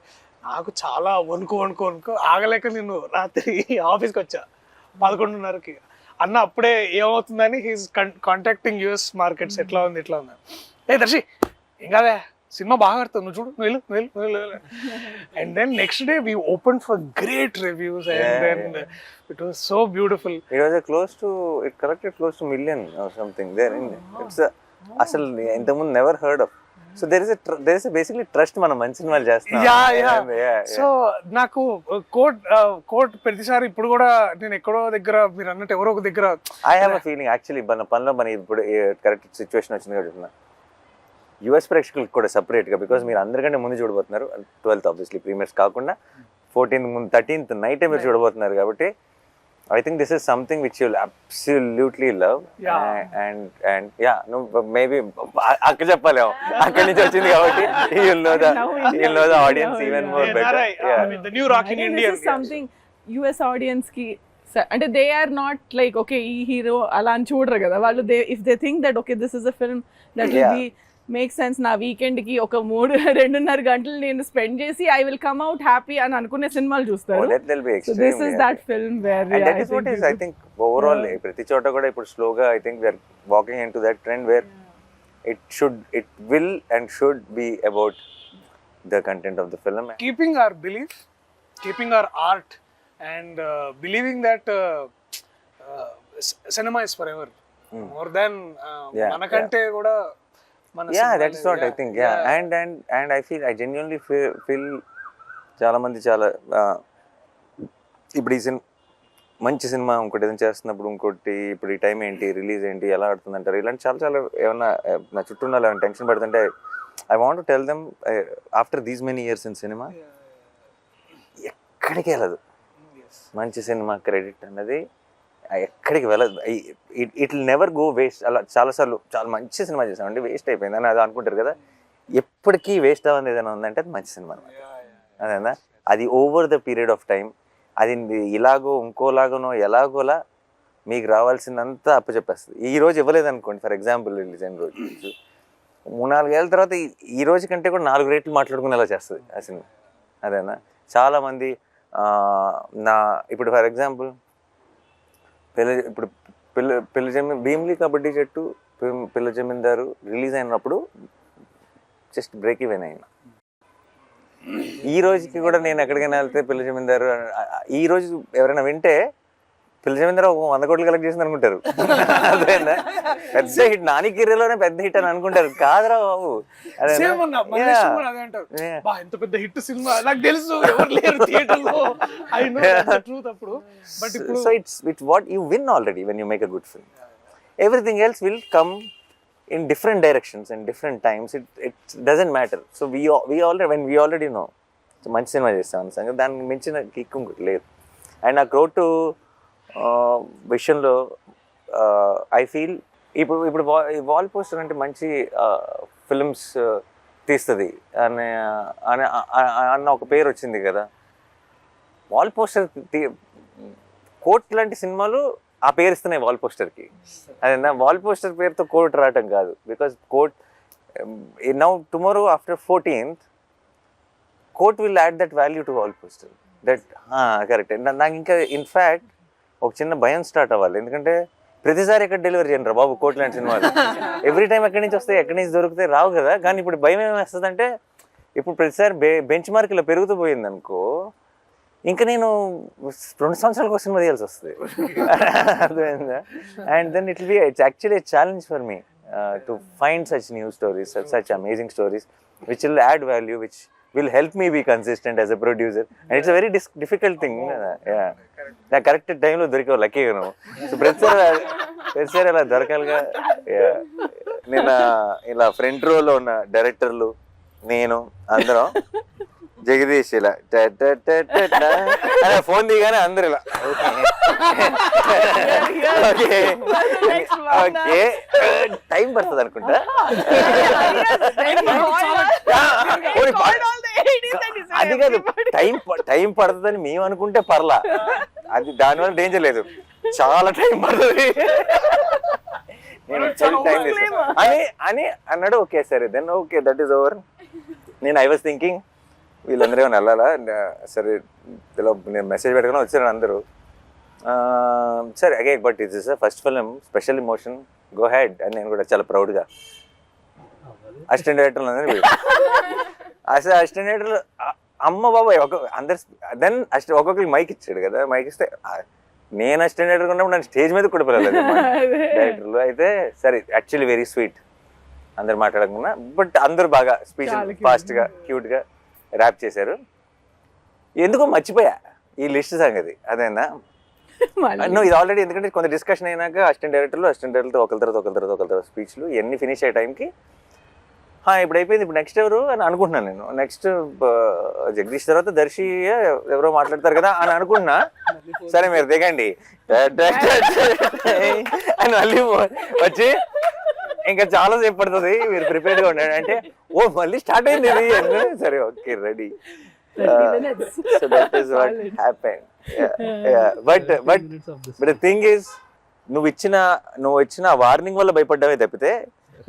నాకు చాలా వణుకు ఆగలేక నేను రాత్రి ఆఫీస్కి వచ్చా 11:30కి. అన్న అప్పుడే ఏమవుతుందని హీస్ కాంటాక్టింగ్ యుఎస్ మార్కెట్స్, ఎట్లా ఉంది ఏ దర్శి ఏం కాదే సినిమా బాగా ఆడుతుంది నువ్వు చూడు నువ్వు వెళ్ళు. And then next day we open for great reviews and then it was so beautiful. It was it collected close to million or something there in it's అసలు ఇంతకుముందు never heard of. So there is a basically trust మనం మంచి సినిమాలు చేస్తున్నాం. సో నాకు కోర్ట్ ప్రతిసారి ఇప్పుడు కూడా నేను ఎక్కడో దగ్గర మీరు అన్నట్టు ఎవరో ఒక దగ్గర I have a feeling actually మన పనిలో మన ఇప్పుడు కరెక్ట్ సిచ్యువేషన్ వచ్చింది కాబట్టి యుఎస్ ప్రేక్షకులకు కూడా సపరేట్గా, బికాస్ మీరు అందరికంటే ముందు చూడబోతున్నారు 12th ఆబ్వియస్లీ ప్రీమియర్స్ కాకుండా 14th ముందు 13th నైటే మీరు చూడబోతున్నారు కాబట్టి I think this is something which you will absolutely love. And yeah నువ్వు మేబీ అక్క చెప్పలేము అక్కడి నుంచి వచ్చింది కాబట్టి you'll know the audience even more better. The new rock in India is something US audience ki అంటే they are not like okay ఈ హీరో అలా అని చూడరు కదా వాళ్ళు. If they think that okay this is a film that will be make sense, నా వీకెండ్ కి ఒక 2.5 గంటలు నేను స్పెండ్ చేసి I will come out happy అని అనుకునే సినిమాలు చూస్తారు. This is that film where I think overall ప్రతి చోట కూడా ఇప్పుడు స్లోగా I think we're walking into that trend wear it will and should be about the content of the film, keeping our belief, keeping our art and believing that cinema is forever, more than manakante kuda that is what I think. And I genuinely feel చాలా మంది చాలా ఇప్పుడు ఈ మంచి సినిమా ఇంకోటి ఏదైనా చేస్తున్నప్పుడు ఇంకోటి ఇప్పుడు ఈ టైం ఏంటి రిలీజ్ ఏంటి ఎలా ఆడుతుంది అంటారు, ఇలాంటి చాలా ఏమన్నా నా చుట్టూ ఉన్న ఏమైనా టెన్షన్ పడుతుంటే I want to tell them after these many years in cinema ఎక్కడికి వెళ్ళదు. మంచి సినిమా క్రెడిట్ అన్నది ఎక్కడికి వెళ్ళదు. It will never go waste. అలా చాలాసార్లు చాలా మంచి సినిమా చేసామండి, వేస్ట్ అయిపోయింది అని అది అనుకుంటారు కదా. ఎప్పటికీ వేస్ట్ అవ్వదు ఏదైనా ఉందంటే అది మంచి సినిమా అనమాట. అదేనా, అది over the period of time అది ఇలాగో ఇంకోలాగనో ఎలాగోలా మీకు రావాల్సిందంతా అప్పచెప్పేస్తుంది. ఈ రోజు ఇవ్వలేదు అనుకోండి, ఫర్ ఎగ్జాంపుల్ రిలీజ్ అయిన రోజు 3-4 ఏళ్ళ తర్వాత ఈ రోజు కంటే కూడా 4 రేట్లు మాట్లాడుకునేలా చేస్తుంది ఆ సినిమా. అదేనా, చాలామంది ఇప్పుడు ఫర్ ఎగ్జాంపుల్ భీమ్లీ కబడ్డీ జట్టు, పిల్ల జమీందారు రిలీజ్ అయినప్పుడు జస్ట్ బ్రేక్ ఈవెన్ అయినా. ఈ రోజుకి కూడా నేను ఎక్కడికైనా వెళ్తే పిల్ల జమీందారు ఈ రోజు ఎవరైనా వింటే పిల్ల జమీందారు 100 కోట్లు కలెక్ట్ చేసింది అనుకుంటారు. అదేనా, పెద్ద హిట్, నాని కెరీర్లోనే పెద్ద హిట్ అని అనుకుంటారు. కాదురా బాబు, ఎంత పెద్ద హిట్ సినిమా నాకు తెలుసు, ఎవరు లేరు థియేటర్లో. ఐ నో ద ట్రూత్ అప్పుడు. బట్ ఇప్పుడు so it's what you win already when you make a good film. Everything else will come in different directions and different times. It doesn't matter. So we already know so మంచి సినిమా చేస్తామని సంగతి దానికి మించిన కిక్ ఇంకోటి లేదు. అండ్ ఆ క్రౌడ్ విషయంలో ఐ ఫీల్ ఇప్పుడు వాల్ పోస్టర్ అంటే మంచి ఫిల్మ్స్ తీస్తుంది అన్న ఒక పేరు వచ్చింది కదా. వాల్ పోస్టర్ కోట్ లాంటి సినిమాలు ఆ పేరు ఇస్తున్నాయి వాల్ పోస్టర్కి. అదేనా, వాల్ పోస్టర్ పేరుతో కోర్ట్ రావటం కాదు. Because court now tomorrow after 14th court will add that value to wall poster. That correct. నాకు ఇంకా ఇన్ఫ్యాక్ట్ ఒక చిన్న భయం స్టార్ట్ అవ్వాలి. ఎందుకంటే ప్రతిసారి ఎక్కడ డెలివరీ చేయండి రా బాబు కోర్ట్ లాంటి సినిమాలు. ఎవ్రీ టైం ఎక్కడి నుంచి వస్తాయి, ఎక్కడి నుంచి దొరుకుతాయి, రావు కదా. కానీ ఇప్పుడు భయం ఏమేస్తుంది అంటే ఇప్పుడు ప్రతిసారి బెంచ్ మార్క్ ఇలా పెరుగుతూ పోయింది అనుకో, ఇంకా నేను 2 సంవత్సరాలకు సినిమా తీయాల్సి వస్తుంది. అర్థమైందా? And then it's actually challenge for me to find such new stories, such amazing stories which will add value, which will help me be consistent as a producer. And it's a very difficult thing. నాకు కరెక్ట్ టైంలో దొరికావు, లక్కీగా నువ్వు. సో ప్రతిసారి అలా దొరకాలిగా. నేను ఇలా ఫ్రంట్ రోలో ఉన్న డైరెక్టర్లు, నేను అందరం జగదీష్ ఇలా ఫోన్ దిగానే అందరు ఇలా ఓకే ఓకే టైం పడుతుంది అనుకుంటా. అది కాదు, టైం పడుతుందని మేము అనుకుంటే పర్లా, అది దానివల్ల డేంజర్ లేదు. చాలా టైం పడుతుంది నేను టైం అని అన్నాడు. ఓకే సరే then okay that is over. నేను ఐ వాజ్ థింకింగ్ వీళ్ళందరూ ఏమైనా వెళ్ళాలా, సరే ఇలా నేను మెసేజ్ పెట్టగానే వచ్చారు అందరూ. సరే అగే but it's is first film, special emotion, go ahead అని నేను కూడా చాలా ప్రౌడ్గా అసిస్టెంట్ డైరెక్టర్లు అందరూ అసిస్టెంట్ డైరెక్టర్లు అమ్మ బాబాయ్ అందరు. దెన్ ఒక్కొక్కరికి మైక్ ఇచ్చాడు కదా, మైక్ ఇస్తే నేను అసిస్టెంట్ డైరెక్టర్ ఉన్నప్పుడు నన్ను స్టేజ్ మీద కూడా పిలవలేదు డైరెక్టర్లు. అయితే సరే యాక్చువల్లీ వెరీ స్వీట్, అందరు మాట్లాడకుండా, బట్ అందరూ బాగా స్పీచ్ ఫాస్ట్గా క్యూట్గా ర్యాప్ చేశారు. ఎందుకో మర్చిపోయా ఈ లిస్ట్ సంగతి. అదేనా నువ్వు ఇది ఆల్రెడీ, ఎందుకంటే కొంత డిస్కషన్ అయినాక అసిస్టెంట్ డైరెక్టర్తో ఒకరి తర్వాత స్పీచ్లు ఇవన్నీ ఫినిష్ అయ్యే టైంకి ఇప్పుడు అయిపోయింది, ఇప్పుడు నెక్స్ట్ ఎవరు అని అనుకుంటున్నాను నేను. నెక్స్ట్ జగదీష్ తర్వాత దర్శి ఎవరో మాట్లాడతారు కదా అని అనుకుంటున్నా. సరే మీరు దిగండి అని మళ్ళీ వచ్చి ఇంకా చాలా సేపు పడుతుంది, మీరు ప్రిపేర్డ్గా ఉండండి అంటే ఓ మళ్ళీ స్టార్ట్ అయింది ఇది. సరే okay ready. So that is what happened. But the thing is నువ్వు ఇచ్చిన వార్నింగ్ వల్ల భయపడ్డావే తప్పితే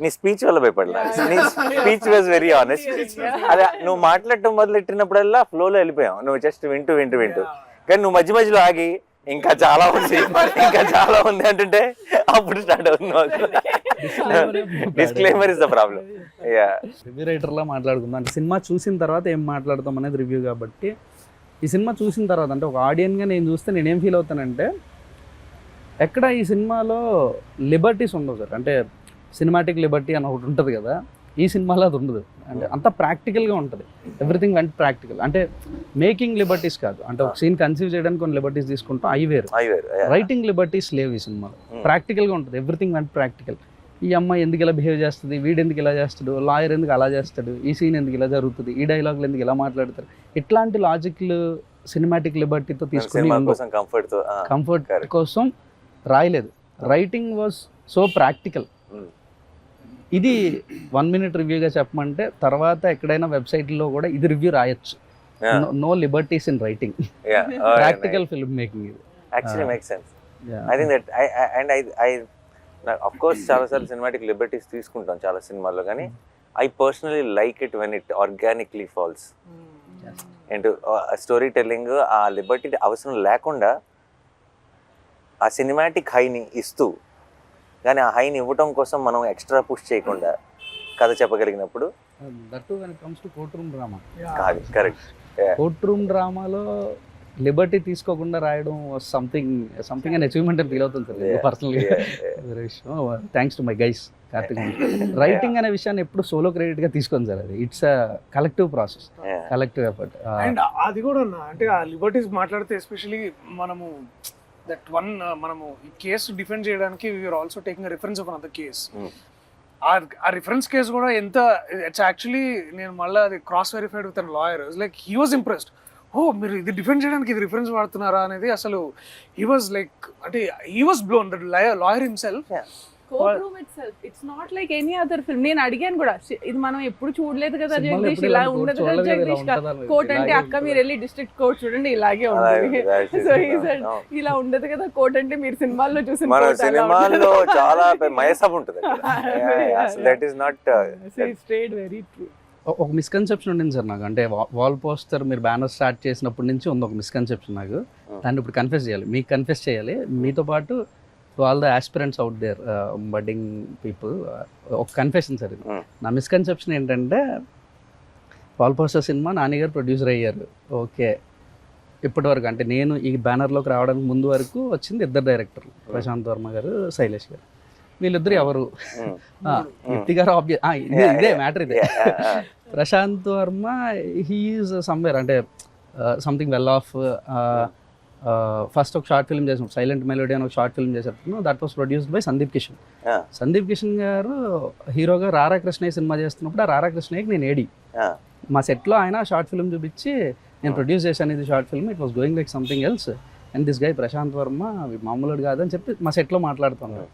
నీ స్పీచ్ వల్ల భయపడలా. నీ స్పీచ్ వాజ్ వెరీ ఆనెస్ట్. అదే నువ్వు మాట్లాడటం మొదలెట్టినప్పుడల్లా ఫ్లోలో వెళ్ళిపోయావు, నువ్వు జస్ట్ వింటూ కానీ నువ్వు మధ్యలో ఆగి ఇంకా చాలా ఉంది అంటుంటే అప్పుడు స్టార్ట్ అవుతుంది. Disclaimer is the problem. Review రైటర్లా మాట్లాడుకుందాం అంటే సినిమా చూసిన తర్వాత ఏం మాట్లాడతాం అనేది రివ్యూ. కాబట్టి ఈ సినిమా చూసిన తర్వాత అంటే ఒక ఆడియన్గా నేను చూస్తే నేనేం ఫీల్ అవుతానంటే ఎక్కడ ఈ సినిమాలో లిబర్టీస్ ఉండవు సార్. అంటే సినిమాటిక్ లిబర్టీ అని ఒకటి ఉంటుంది కదా, ఈ సినిమాలో అది ఉండదు. అంటే అంత ప్రాక్టికల్గా ఉంటుంది, ఎవ్రీథింగ్ వెంట్ ప్రాక్టికల్. అంటే మేకింగ్ లిబర్టీస్ కాదు, అంటే ఒక సీన్ కన్సీవ్ చేయడానికి కొన్ని లిబర్టీస్ తీసుకుంటాం, అవి వేరు. రైటింగ్ లిబర్టీస్ లేవు ఈ సినిమాలో, ప్రాక్టికల్గా ఉంటుంది, ఎవ్రీథింగ్ వెంట్ ప్రాక్టికల్. ఈ అమ్మాయి ఎందుకు ఇలా బిహేవ్ చేస్తుంది, వీడు ఎందుకు ఇలా చేస్తాడు, లాయర్ ఎందుకు అలా చేస్తాడు, ఈ సీన్ ఎందుకు ఇలా జరుగుతుంది, ఈ డైలాగులు ఎందుకు ఇలా మాట్లాడతారు, ఇట్లాంటి లాజిక్లు సినిమాటిక్ లిబర్టీతో తీసుకుని సినిమా కోసం కంఫర్ట్ తో కంఫర్ట్ correct. కోసం రాయలేదు. Writing was so practical. ఇది 1 minute రివ్యూగా చెప్పమంటే తర్వాత ఎక్కడైనా వెబ్సైట్లో కూడా ఇది రివ్యూ రాయొచ్చు. No liberties in writing, practical film making ఇది. Actually make sense. I think that I of course చాలాసార్లు సినిమాటిక్ లిబర్టీస్ తీసుకుంటాం చాలా సినిమాల్లో, కానీ I personally like it when it organically falls. And story telling ఆ లిబర్టీ అవసరం లేకుండా ఆ సినిమాటిక్ హైని ఇస్తూ, కానీ ఆ హైని ఇవ్వటం కోసం మనం ఎక్స్ట్రా పుష్ చేయకుండా కథ చెప్పగలిగినప్పుడు that when it comes to court room drama. కాదు కరెక్ట్. కోర్ట్ రూమ్ డ్రామాలో లిబర్టీ తీసుకోకుండా రాయడం సంథింగ్ అండ్ అచీవ్మెంట్ అని ఫీల్ అవుతుంది సార్ పర్సనల్గా. వేరే విషయం. Thanks to my guys Karthik. Writing అనే విషయాన్ని ఎప్పుడు సోలో క్రెడిట్గా తీసుకోండి సార్, అది it's a collective process, collective effort. And అది కూడా అంటే ఆ లిబర్టీస్ మాట్లాడితే ఎస్పెషలీ మనము దట్ వన్ మనము ఈ కేసు డిఫెండ్ చేయడానికి we're also taking reference of another case. ఆ రిఫరెన్స్ కేసు కూడా ఎంత ఇట్స్ యాక్చువల్లీ నేను మళ్ళీ అది cross verified with an lawyer. Like he was impressed. ఓ మీరు ఇది డిఫెండ్ చేయడానికి ఇది రిఫరెన్స్ వాడుతున్నారా అనేది అసలు హీ వాజ్ లైక్ అంటే he was blown that lawyer himself. Court room itself it's not like any other film. నేను అడిగాను కూడా, ఇది మనం ఎప్పుడు చూడలేదు కదా సినిమాలో జగదీష్, ఎప్పుడు ఇలా ఇలాంటి ఉండదు కోర్టు కదా చూడలేదు, జగదీష్. ఇలా ఉంటుందా? కోర్ట్ అంటే ఇలాగే అక్క మీరు వెళ్ళి డిస్ట్రిక్ట్ కోర్ట్ చూడండి ఇలాగే ఉంటుంది. సో ఈ said, ఇలా ఉండదు కదా కోర్ట్ అంటే మీరు సినిమాల్లో చూసిన మన court అలా సినిమాల్లో ఉండదు. చాలా మయసబ్ ఉంటుంది. That is not So it's straight very true. ఒక మిస్కన్సెప్షన్ ఉండింది సార్ నాకు, అంటే వాల్ పోస్టర్ మీరు బ్యానర్ స్టార్ట్ చేసినప్పటి నుంచి ఉంది ఒక మిస్కన్సెప్షన్ నాకు. దాన్ని ఇప్పుడు కన్ఫెస్ చేయాలి, మీకు కన్ఫెస్ చేయాలి, మీతో పాటు to all the aspirants out there budding people. ఒక కన్ఫెషన్ సార్ ఇది. నా మిస్కన్సెప్షన్ ఏంటంటే వాల్ పోస్టర్ సినిమా నాన్నగారు ప్రొడ్యూసర్ అయ్యారు, ఓకే. ఇప్పటి వరకు అంటే నేను ఈ బ్యానర్లోకి రావడానికి ముందు వరకు వచ్చింది 2 డైరెక్టర్లు, ప్రశాంత్ వర్మ గారు, శైలేష్ గారు. వీళ్ళిద్దరు ఎవరు? యుక్తి గారు ఇదే మ్యాటర్ ఇదే. ప్రశాంత్ వర్మ హీఈస్ సమ్వేర్ అంటే సంథింగ్ వెల్ ఆఫ్. ఫస్ట్ ఒక షార్ట్ ఫిల్మ్ చేసినప్పుడు సైలెంట్ మెలోడీ అని ఒక షార్ట్ ఫిల్మ్ చేసినప్పుడు that was produced by Sandeep Kishan. Sandeep Kishan గారు హీరోగా రారా కృష్ణయ్య సినిమా చేస్తున్నప్పుడు ఆ రారా కృష్ణయ్యకి నేను ఏడి మా సెట్లో ఆయన షార్ట్ ఫిల్మ్ చూపించి నేను ప్రొడ్యూస్ చేశాను ఇది short film, it was going like something else and this guy Prasanth Varma మామూలుడు కాదని చెప్పి మా సెట్లో మాట్లాడుతున్నాడు.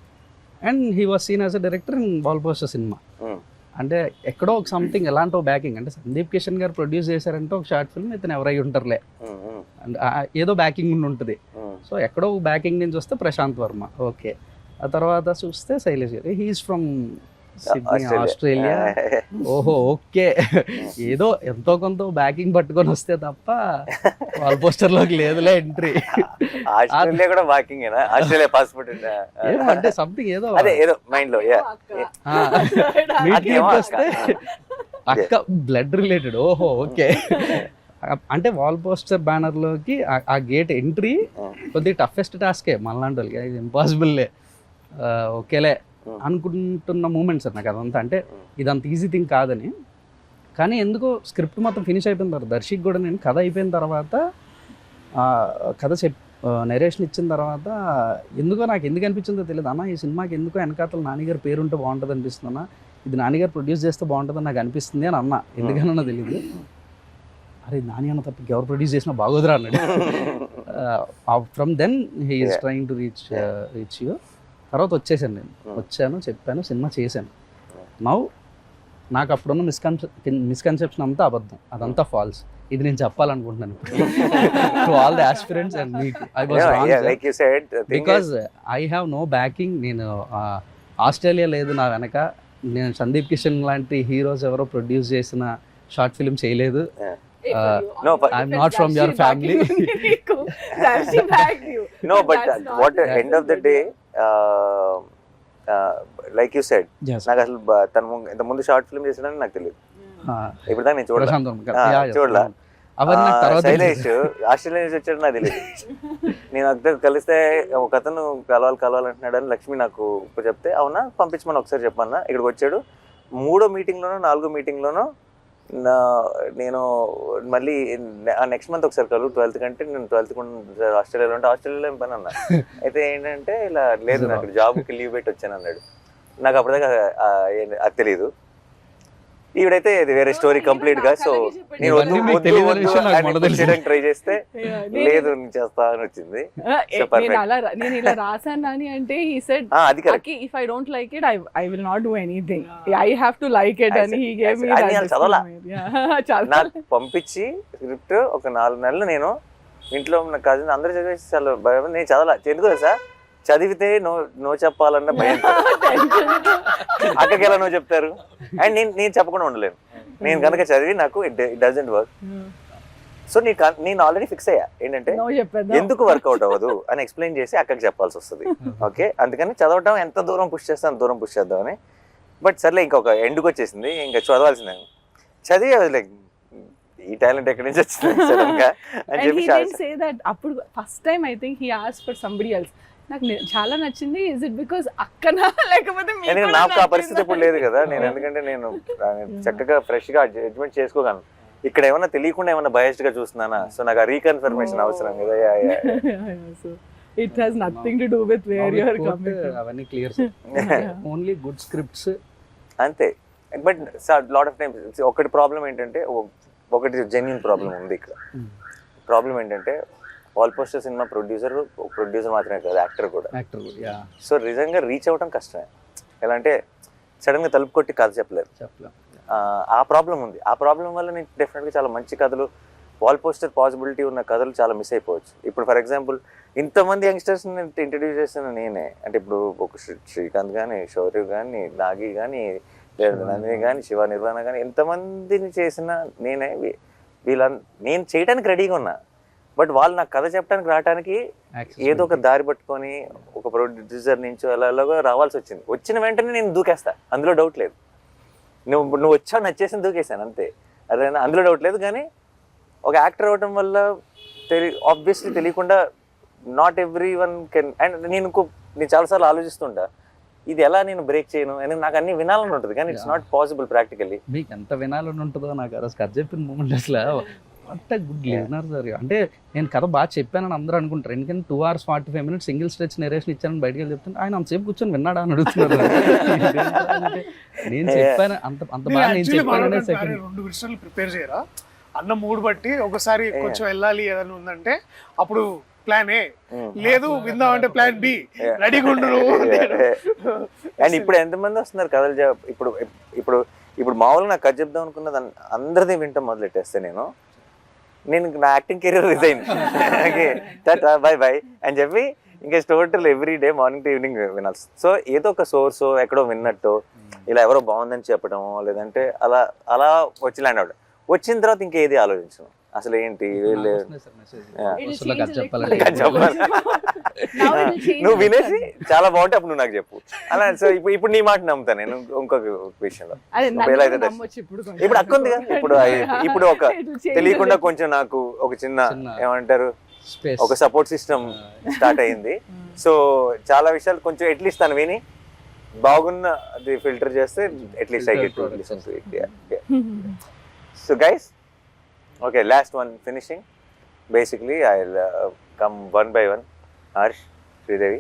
And he was seen as a director in Wall poster Cinema. అంటే ఎక్కడో ఒక సంథింగ్ ఎలాంటి బ్యాకింగ్, అంటే సందీప్ కిషన్ గారు ప్రొడ్యూస్ చేశారంటే ఒక షార్ట్ ఫిల్మ్ ఇతను ఎవరై ఉంటారులే, అండ్ ఏదో బ్యాకింగ్ ఉండి ఉంటుంది. సో ఎక్కడో బ్యాకింగ్ నుంచి వస్తే ప్రశాంత్ వర్మ, ఓకే. ఆ తర్వాత చూస్తే శైలేష్ గారు, హీఈస్ ఫ్రమ్ సిడ్నీ, ఆస్ట్రేలియా. ఓహో, ఓకే. ఏదో ఎంతో కొంత బ్యాకింగ్ పట్టుకొని వస్తే తప్ప వాల్ పోస్టర్లోకి లేదులే ఎంట్రీ. ఆస్ట్రేలియా కూడా బ్యాకింగ్ ఆస్ట్రేలియా పాస్పోర్ట్ అంటే సంథింగ్ ఏదో అదే ఏదో మైండ్ లో వస్తే అక్క బ్లడ్ రిలేటెడ్. ఓహో, ఓకే. అంటే వాల్ పోస్టర్ బ్యానర్లోకి ఆ గేట్ ఎంట్రీ కొద్దిగా టఫెస్ట్ టాస్కే మనలాంటి వాళ్ళకి, ఇది ఇంపాసిబుల్లే, ఓకేలే అనుకుంటున్న మూమెంట్ సార్ నాకు అదంతా. అంటే ఇదంత ఈజీ థింగ్ కాదని. కానీ ఎందుకో స్క్రిప్ట్ మొత్తం ఫినిష్ అయిపోయిన తర్వాత దర్శక్ కూడా నేను కథ అయిపోయిన తర్వాత కథ నరేషన్ ఇచ్చిన తర్వాత ఎందుకో నాకు ఎందుకు అనిపించిందో తెలియదు, అన్న ఈ సినిమాకి ఎందుకో వెనకాతల నాన్నగారు పేరు ఉంటే బాగుంటుంది అనిపిస్తుంది అన్న, ఇది నాన్నగారు ప్రొడ్యూస్ చేస్తే బాగుంటుందని నాకు అనిపిస్తుంది అని అన్న. ఎందుకన్నా తెలియదు. అరే నాని అన్న తప్ప ఎవరు ప్రొడ్యూస్ చేసినా బాగోదురా అన్నాడు. From then he is trying to reach you. తర్వాత వచ్చేసాను, నేను వచ్చాను, చెప్పాను, సినిమా చేశాను. నౌ నాకు అప్పుడున్న మిస్కన్సెప్షన్ అంతా అబద్ధం, అదంతా ఫాల్స్. ఇది నేను చెప్పాలనుకుంటున్నాను to all the aspirants and మీకు. I was wrong because I have no backing. నేను ఆస్ట్రేలియా లేదు నా వెనక, నేను సందీప్ కిషన్ లాంటి హీరోస్ ఎవరో ప్రొడ్యూస్ చేసిన షార్ట్ ఫిల్మ్ చేయలేదు. I'm not from your family. No, but what end of the day, like you said, నాకు అసలు తను ఇంత ముందు షార్ట్ ఫిల్మ్ చేసాడని నాకు తెలియదు. ఇప్పుడు దాకా నేను చూడలా. శైలేష్ ఆస్ట్రేలియా నుంచి వచ్చాడు నాకు తెలియదు. నేను అక్కడ కలిస్తే ఒక అతను కలవాలంటున్నాడు అని లక్ష్మి నాకు చెప్తే, అవునా పంపించమని ఒకసారి చెప్పన్నా. ఇక్కడికి వచ్చాడు. 3వ మీటింగ్లోనో 4వ మీటింగ్లోనో నేను మళ్ళీ నెక్స్ట్ మంత్ ఒకసారి కలు 12th కంటే నేను 12th ఆస్ట్రేలియాలో ఉంటే ఆస్ట్రేలియాలో ఏం పని అన్నా. అయితే ఏంటంటే ఇలా లేదు నాకు జాబ్కి లీవ్ పెట్టి వచ్చాను అన్నాడు. నాకు అప్పటిదాకా అది తెలీదు. ఈవిడైతే ఇది వేరే స్టోరీ కంప్లీట్ గా. సో నేను ఇవన్నీ మీకు తెలియని విషయం నాకు మొదలు తెలుసు. ట్రై చేస్తే లేదు నేను చేస్తా అని వచ్చింది. So, perfect. నేను ఇలా రాసాను అని అంటే he said అది correct. Aki, if I don't like it, I will not do anything. I have to like it, and he gave me అది నేను చదవలా. చాలా నాకు పంపించి స్క్రిప్ట్ ఒక 4 నెలలు నేను ఇంట్లో ఉన్న కజిన్ అందరూ చదివేసి చాలా భయం. నేను చదవలా. ఎందుకు తెలుసా, చదివితే నో చెప్పాలన్న భయం. అక్కకి ఎలా నో చెప్తారు? అండ్ నేను చెప్పకుండా ఉండలేను. నేను కనుక చదివి నాకు ఇట్ డజంట్ వర్క్. సో నేను ఆల్రెడీ ఫిక్స్ అయ్యా ఏంటంటే No చెప్పేద్దాం. ఎందుకు వర్కౌట్ అవ్వదు అని ఎక్స్ప్లెయిన్ చేసి అక్కకి చెప్పాల్సి వస్తుంది. ఓకే, అందుకని చదవటం ఎంత దూరం పుష్ చేస్తే అంత దూరం పుష్ చేద్దామని. బట్ సర్లే ఇంకొక ఎండుకు వచ్చేసింది, ఇంకా చదవాల్సిందే. చదివి లైక్ ఈ టాలెంట్ ఎక్కడి నుంచి వచ్చింది సడన్ గా అని And చెప్పి he didn't say that. అప్పుడు first time I think he asked for somebody else. నాకు చాలా నచ్చింది. ఇస్ ఇట్ బికాస్ అక్కనా లేకపోతే మీకు ఎందుకంటే కూడా నాకు ఆ పరిస్థితి నచ్చిందా? ఇప్పుడు లేదు కదా. నేను ఎందుకంటే నేను చక్కగా ఫ్రెష్ గా జడ్జ్మెంట్ చేసుకోగలను. ఇక్కడ ఏమన్నా తెలియకుండా ఏమన్నా బయస్డ్ గా చూస్తున్నానా? సో నాకు ఆ రీకన్ఫర్మేషన్ అవసరం కదా. So it has nothing to do with where you are coming from. అవన్నీ క్లియర్. ఓన్లీ గుడ్ స్క్రిప్ట్స్ అంతే. బట్ లాట్ ఆఫ్ టైమ్స్ ఒకటి ప్రాబ్లం ఏంటంటే, ఒకటి జెన్యున్ ప్రాబ్లం ఉంది ఇక్కడ. ప్రాబ్లం ఏంటంటే వాల్ పోస్టర్ సినిమా ప్రొడ్యూసర్ మాత్రమే కాదు, యాక్టర్ కూడా. యాక్టర్ యా సో నిజంగా రీచ్ అవ్వడం కష్టమే. ఎలా అంటే సడన్గా తలుపు కొట్టి కథ చెప్పలేరు. చెప్పలేం. ఆ ప్రాబ్లం ఉంది. ఆ ప్రాబ్లం వల్ల నేను డెఫినెట్గా చాలా మంచి కథలు, వాల్ పోస్టర్ పాసిబిలిటీ ఉన్న కథలు చాలా మిస్ అయిపోవచ్చు. ఇప్పుడు ఫర్ ఎగ్జాంపుల్ ఇంతమంది యంగ్స్టర్స్ని ఇంట్రడ్యూస్ చేసిన నేనే. అంటే ఇప్పుడు ఒక శ్రీకాంత్ కానీ, శౌర్య కానీ, నాగి కానీ, లేదా నందిని కానీ, శివ నిర్వాణ కానీ, ఎంతమందిని చేసిన నేనే. నేను చేయడానికి రెడీగా ఉన్నా. బట్ వాళ్ళు నాకు కథ చెప్పడానికి రావడానికి ఏదో ఒక దారి పట్టుకొని ఒక ప్రొడ్యూసర్ నుంచి ఎలాగో రావాల్సి వచ్చింది. వచ్చిన వెంటనే నేను దూకేస్తా, అందులో డౌట్ లేదు. నువ్వు వచ్చావు నచ్చేసి దూకేసాను అంతే. అదే అందులో డౌట్ లేదు. కానీ ఒక యాక్టర్ అవ్వటం వల్ల ఆబ్వియస్లీ తెలియకుండా not every one can. And నేను చాలాసార్లు ఆలోచిస్తుంటా ఇది ఎలా నేను బ్రేక్ చేయను అని. నాకు అన్ని వినాలని ఉంటుంది కానీ ఇట్స్ నాట్ పాసిబుల్ ప్రాక్టికల్లీ. మీకు ఎంత వినాలని ఉంటుందో నాకు ఆ రోజు కథ చెప్పిన మూమెంట్ అసలు what a good listener sir. అంటే నేను కథ బాగా చెప్పానని అందరూ అనుకుంటారు. ఎందుకంటే 2 hours 45 minutes single stretch narration ఇచ్చానని బయటకు వెళ్ళి చెప్తాను. ఆయన అంతసేపు కూర్చొని విన్నాడా అని అడుగుతున్నారు. నేను చెప్పాను అంత బాగా నేను చెప్పాననే సెకండ్ 2 విషయాలు ప్రిపేర్ చేయరా అన్న మూడ్ బట్టి. ఒకసారి కొంచెం వెళ్ళాలి ఏదైనా ఉందంటే అప్పుడు ప్లాన్ ఏ, లేదు విందామంటే ప్లాన్ బి, రెడీగా ఉండరు. అండ్ ఇప్పుడు ఎంతమంది వస్తున్నారు కథలు ఇప్పుడు ఇప్పుడు ఇప్పుడు మామూలుగా నాకు కథ చెప్దాం అనుకున్నది అందరిది వింటాం మొదలెట్టేస్తే నేను నా acting career resign bye bye అని చెప్పి ఇంకా total every day morning to evening వినాల్సి. సో ఏదో ఒక సోర్స్ ఎక్కడో విన్నట్టు ఇలా ఎవరో బాగుందని చెప్పడము, లేదంటే అలా అలా వచ్చి ల్యాండ్ అవడం. వచ్చిన తర్వాత ఇంకేది ఆలోచించను అసలు. ఏంటి నువ్వు వినేసి చాలా బాగుంటే అప్పుడు నువ్వు నాకు చెప్పు అలా. సో ఇప్పుడు నీ మాట నమ్ముతాను నేను. ఇంకొక విషయంలో ఇప్పుడు అక్క ఉంది కదా, ఇప్పుడు ఒక తెలియకుండా కొంచెం నాకు ఒక చిన్న ఏమంటారు ఒక సపోర్ట్ సిస్టమ్ స్టార్ట్ అయింది. సో చాలా విషయాలు కొంచెం అట్లీస్ట్ తను విని బాగున్న అది ఫిల్టర్ చేస్తే at least I get to listen to it. So guys, okay, last one finishing. Basically I'll come one by one. Harsh, Sridevi,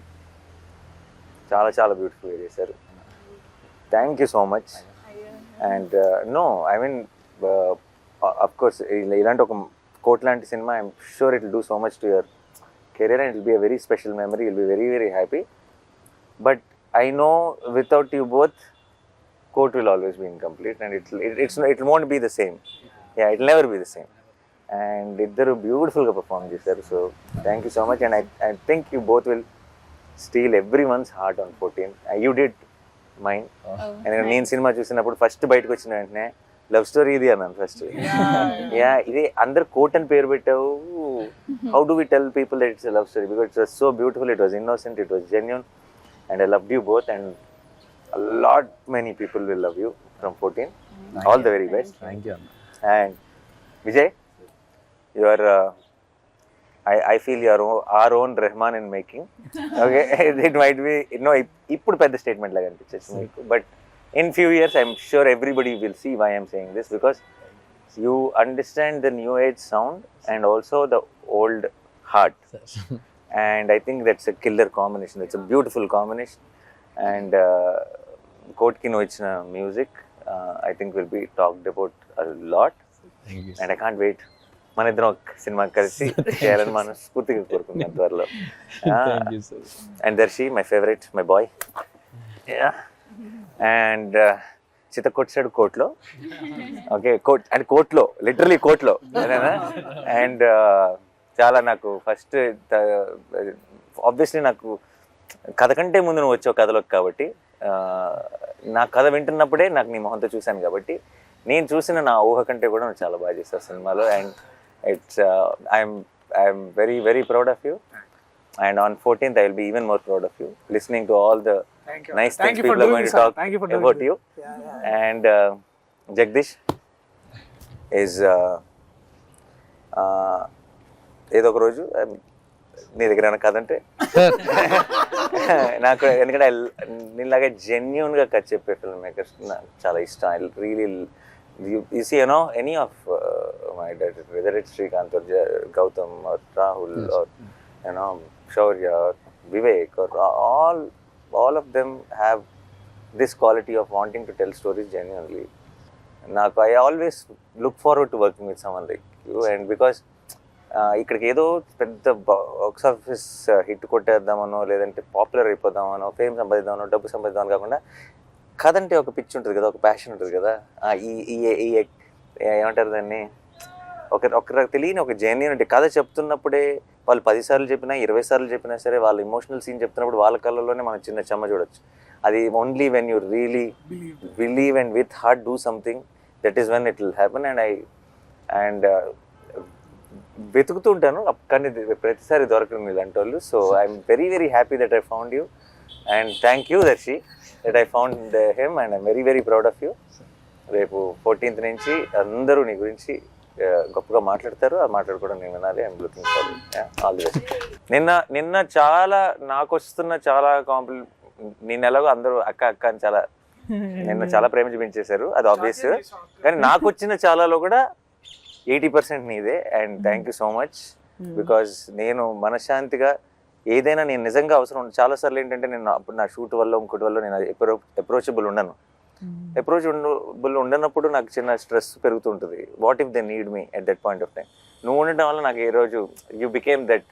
చాలా బ్యూటిఫుల్ గా చేశారు. Thank you so much. And no I mean of course ఇలాంటి ఒక కోట్ లాంటి cinema I'm sure it will do so much to your career and it will be a very special memory. Will be very very happy. But I know without you both Court will always be incomplete and it won't be the same. Yeah, it'll never be the same. And iddaru beautiful ga perform chesaru. So thank you so much. And I think you both will steal everyone's heart on 14. You did mine. And నేను సినిమా చూసినప్పుడు ఫస్ట్ బయటకు వచ్చిన వెంటనే లవ్ స్టోరీ ఇది అన్నాను ఫస్ట్. యా ఇది అందరు కోట్ అని పేరు పెట్టావు. How do we tell people that it's a love story? Because it was so beautiful, it was innocent, it was genuine, and I loved you both, and a lot many people will love you from 14. All the very best. Thank you. And Vijay, you are I feel you are our own Rahman in making. Okay, it might be ఇప్పుడు పెద్ద స్టేట్మెంట్ లాగా అనిపించేసి మీకు, but in few years I'm sure everybody will see why I'm saying this, because you understand the new age sound and also the old heart. And I think that's a killer combination. It's a beautiful combination. And కోట్కి నువ్వు ఇచ్చిన music I think will be talked about a lot and I can't wait మన ఇద్దరం ఒక సినిమా కలిసి చేయాలని మనం స్ఫూర్తిగా కోరుకుందాం త్వరలో. And Darshi my favourite, my boy. And చిత్తకోట్ సైడ్ కోట్లో, ఓకే కోట్ అండ్ కోట్లో, లిటరలీ కోట్లో. అండ్ చాలా నాకు ఫస్ట్ ఆబ్వియస్లీ నాకు కథ కంటే ముందు నువ్వు వచ్చావు కథలోకి, కాబట్టి నా కథ వింటున్నప్పుడే నాకు నీ మొహంతో చూశాను కాబట్టి నేను చూసిన నా ఊహ కంటే కూడా నువ్వు చాలా బాగా చేస్తావు సినిమాలో. And it's I'm very very proud of you. And on 14th, I will be even more proud of you, listening to all the nice things people are going to talk about you. And Jagdish is ఏదో ఒక రోజు నీ దగ్గర ఏమైనా కథ అంటే నాకు, ఎందుకంటే నీలాగా జెన్యున్గా కథ చెప్పే ఫిల్మ్ మేకర్స్ నాకు చాలా ఇష్టం. I really you see, any of my directors, whether it's Srikanth or Gautam or Rahul or Shaurya or Vivek, or all of them have this quality of wanting to tell stories genuinely. I always look forward to working with someone like you, and because ఇక్కడికి ఏదో పెద్ద బాక్స్ ఆఫీస్ హిట్ కొట్టేద్దామనో, లేదంటే పాపులర్ అయిపోదామనో, ఫేమ్ సంపాదిద్దామనో, డబ్బు సంపాదిద్దామని కాకుండా కథ అంటే ఒక పిచ్చి ఉంటుంది కదా, ఒక ప్యాషన్ ఉంటుంది కదా. ఈ ఏమంటారు దాన్ని, ఒక తెలియని ఒక జెన్యూనిటీ. కథ చెప్తున్నప్పుడే వాళ్ళు 10 సార్లు చెప్పినా 20 సార్లు చెప్పినా సరే, వాళ్ళ ఇమోషనల్ సీన్ చెప్తున్నప్పుడు వాళ్ళ కళ్ళల్లోనే మనం చిన్న చెమ్మ చూడొచ్చు. అది only when you really believe and with heart do something, that is when it will happen. And వెతుకుతూ ఉంటాను కానీ ప్రతిసారి దొరకడం ఇలాంటి వాళ్ళు. So I'm very very happy that I found you, and thank you Darshi that I found him, and I'm very very proud of you. రేపు 14th నుంచి అందరూ నీ గురించి గొప్పగా మాట్లాడతారు, ఆ మాట్లాడుకోవడం నేను వినాలి. I'm looking for all the best. నిన్న చాలా నాకు వస్తున్న చాలా నేను ఎలాగో అందరూ అక్క అక్క అని చాలా నిన్న చాలా ప్రేమ చూపించేశారు, అది ఆబ్వియస్. కానీ నాకు వచ్చిన చాలాలో కూడా 80% నీదే. And thank you so much, because నేను మనశ్శాంతిగా ఏదైనా నేను నిజంగా అవసరం చాలాసార్లు ఏంటంటే నేను అప్పుడు నా షూట్ వల్ల ఇంకోటి వల్ల నేను అప్రోచబుల్ ఉండను. అప్రోచబుల్ ఉండనప్పుడు నాకు చిన్న స్ట్రెస్ పెరుగుతుంటుంది. What if they need me at that point of time. నువ్వు ఉండటం వల్ల నాకు ఏ రోజు యూ బికేమ్ దట్.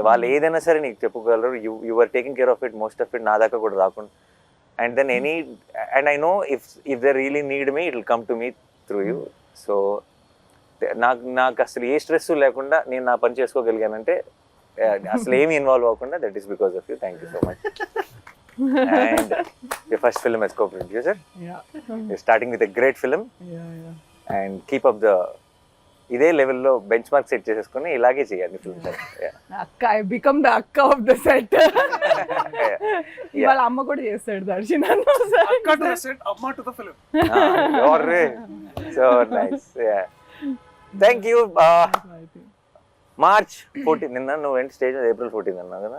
వాళ్ళు ఏదైనా సరే నీకు చెప్పుకోగలరు. You are taking care of it, most of it నా దాకా కూడా రాకుండా. And then and I know if they really need me, it will come to me through you. So నాకు అసలు ఏ స్ట్రెస్ లేకుండా నేను నా పని చేసుకోగలిగానంటే, అసలు ఏమి ఇన్వాల్వ్ అవ్వకుండా, that is because of you. Thank you so much. And your first film as co-producer. You're starting with a great film. And keep up the ఇదే లెవెల్లో బెంచ్ మార్క్ సెట్ చేసేసుకుని ఇలాగే చేయాలి ఫిల్మ్. అక్క, ఐ బికమ్ ద అక్క ఆఫ్ ద సెట్. వాళ్ళ అమ్మ కూడా చేస్తాడు దర్శి నన్ను. అమ్మ to the film. So nice. Thank you. March 14 నిన్న నువ్వు ఏంటి స్టేజ్ April 14 అన్నావు కదా.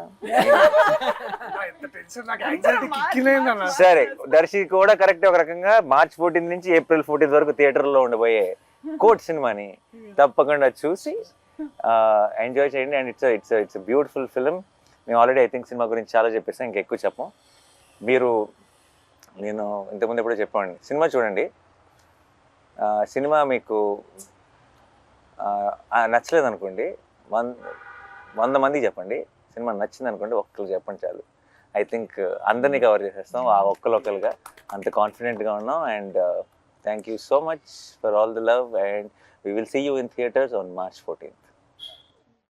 సరే, దర్శి కూడా కరెక్ట్. ఒక రకంగా March 14 నుంచి April 14 వరకు థియేటర్లో ఉండబోయే కోట్ సినిమాని తప్పకుండా చూసి ఎంజాయ్ చేయండి. And it's beautiful film. మేము ఆల్రెడీ ఐ థింక్ సినిమా గురించి చాలా చెప్పేసాం, ఇంకెక్కువ చెప్పం. నేను ఇంతకుముందు ఎప్పుడో చెప్పండి, సినిమా చూడండి. సినిమా మీకు నచ్చలేదు అనుకోండి, 100 మందికి చెప్పండి. సినిమా నచ్చింది అనుకోండి, ఒక్కరు చెప్పండి చాలు. ఐ థింక్ అందరినీ కవర్ చేసేస్తాం ఆ ఒక్కరొక్కరుగా, అంత కాన్ఫిడెంట్గా ఉన్నాం. And thank you so much for all the love, and we will see you in theatres on March 14th.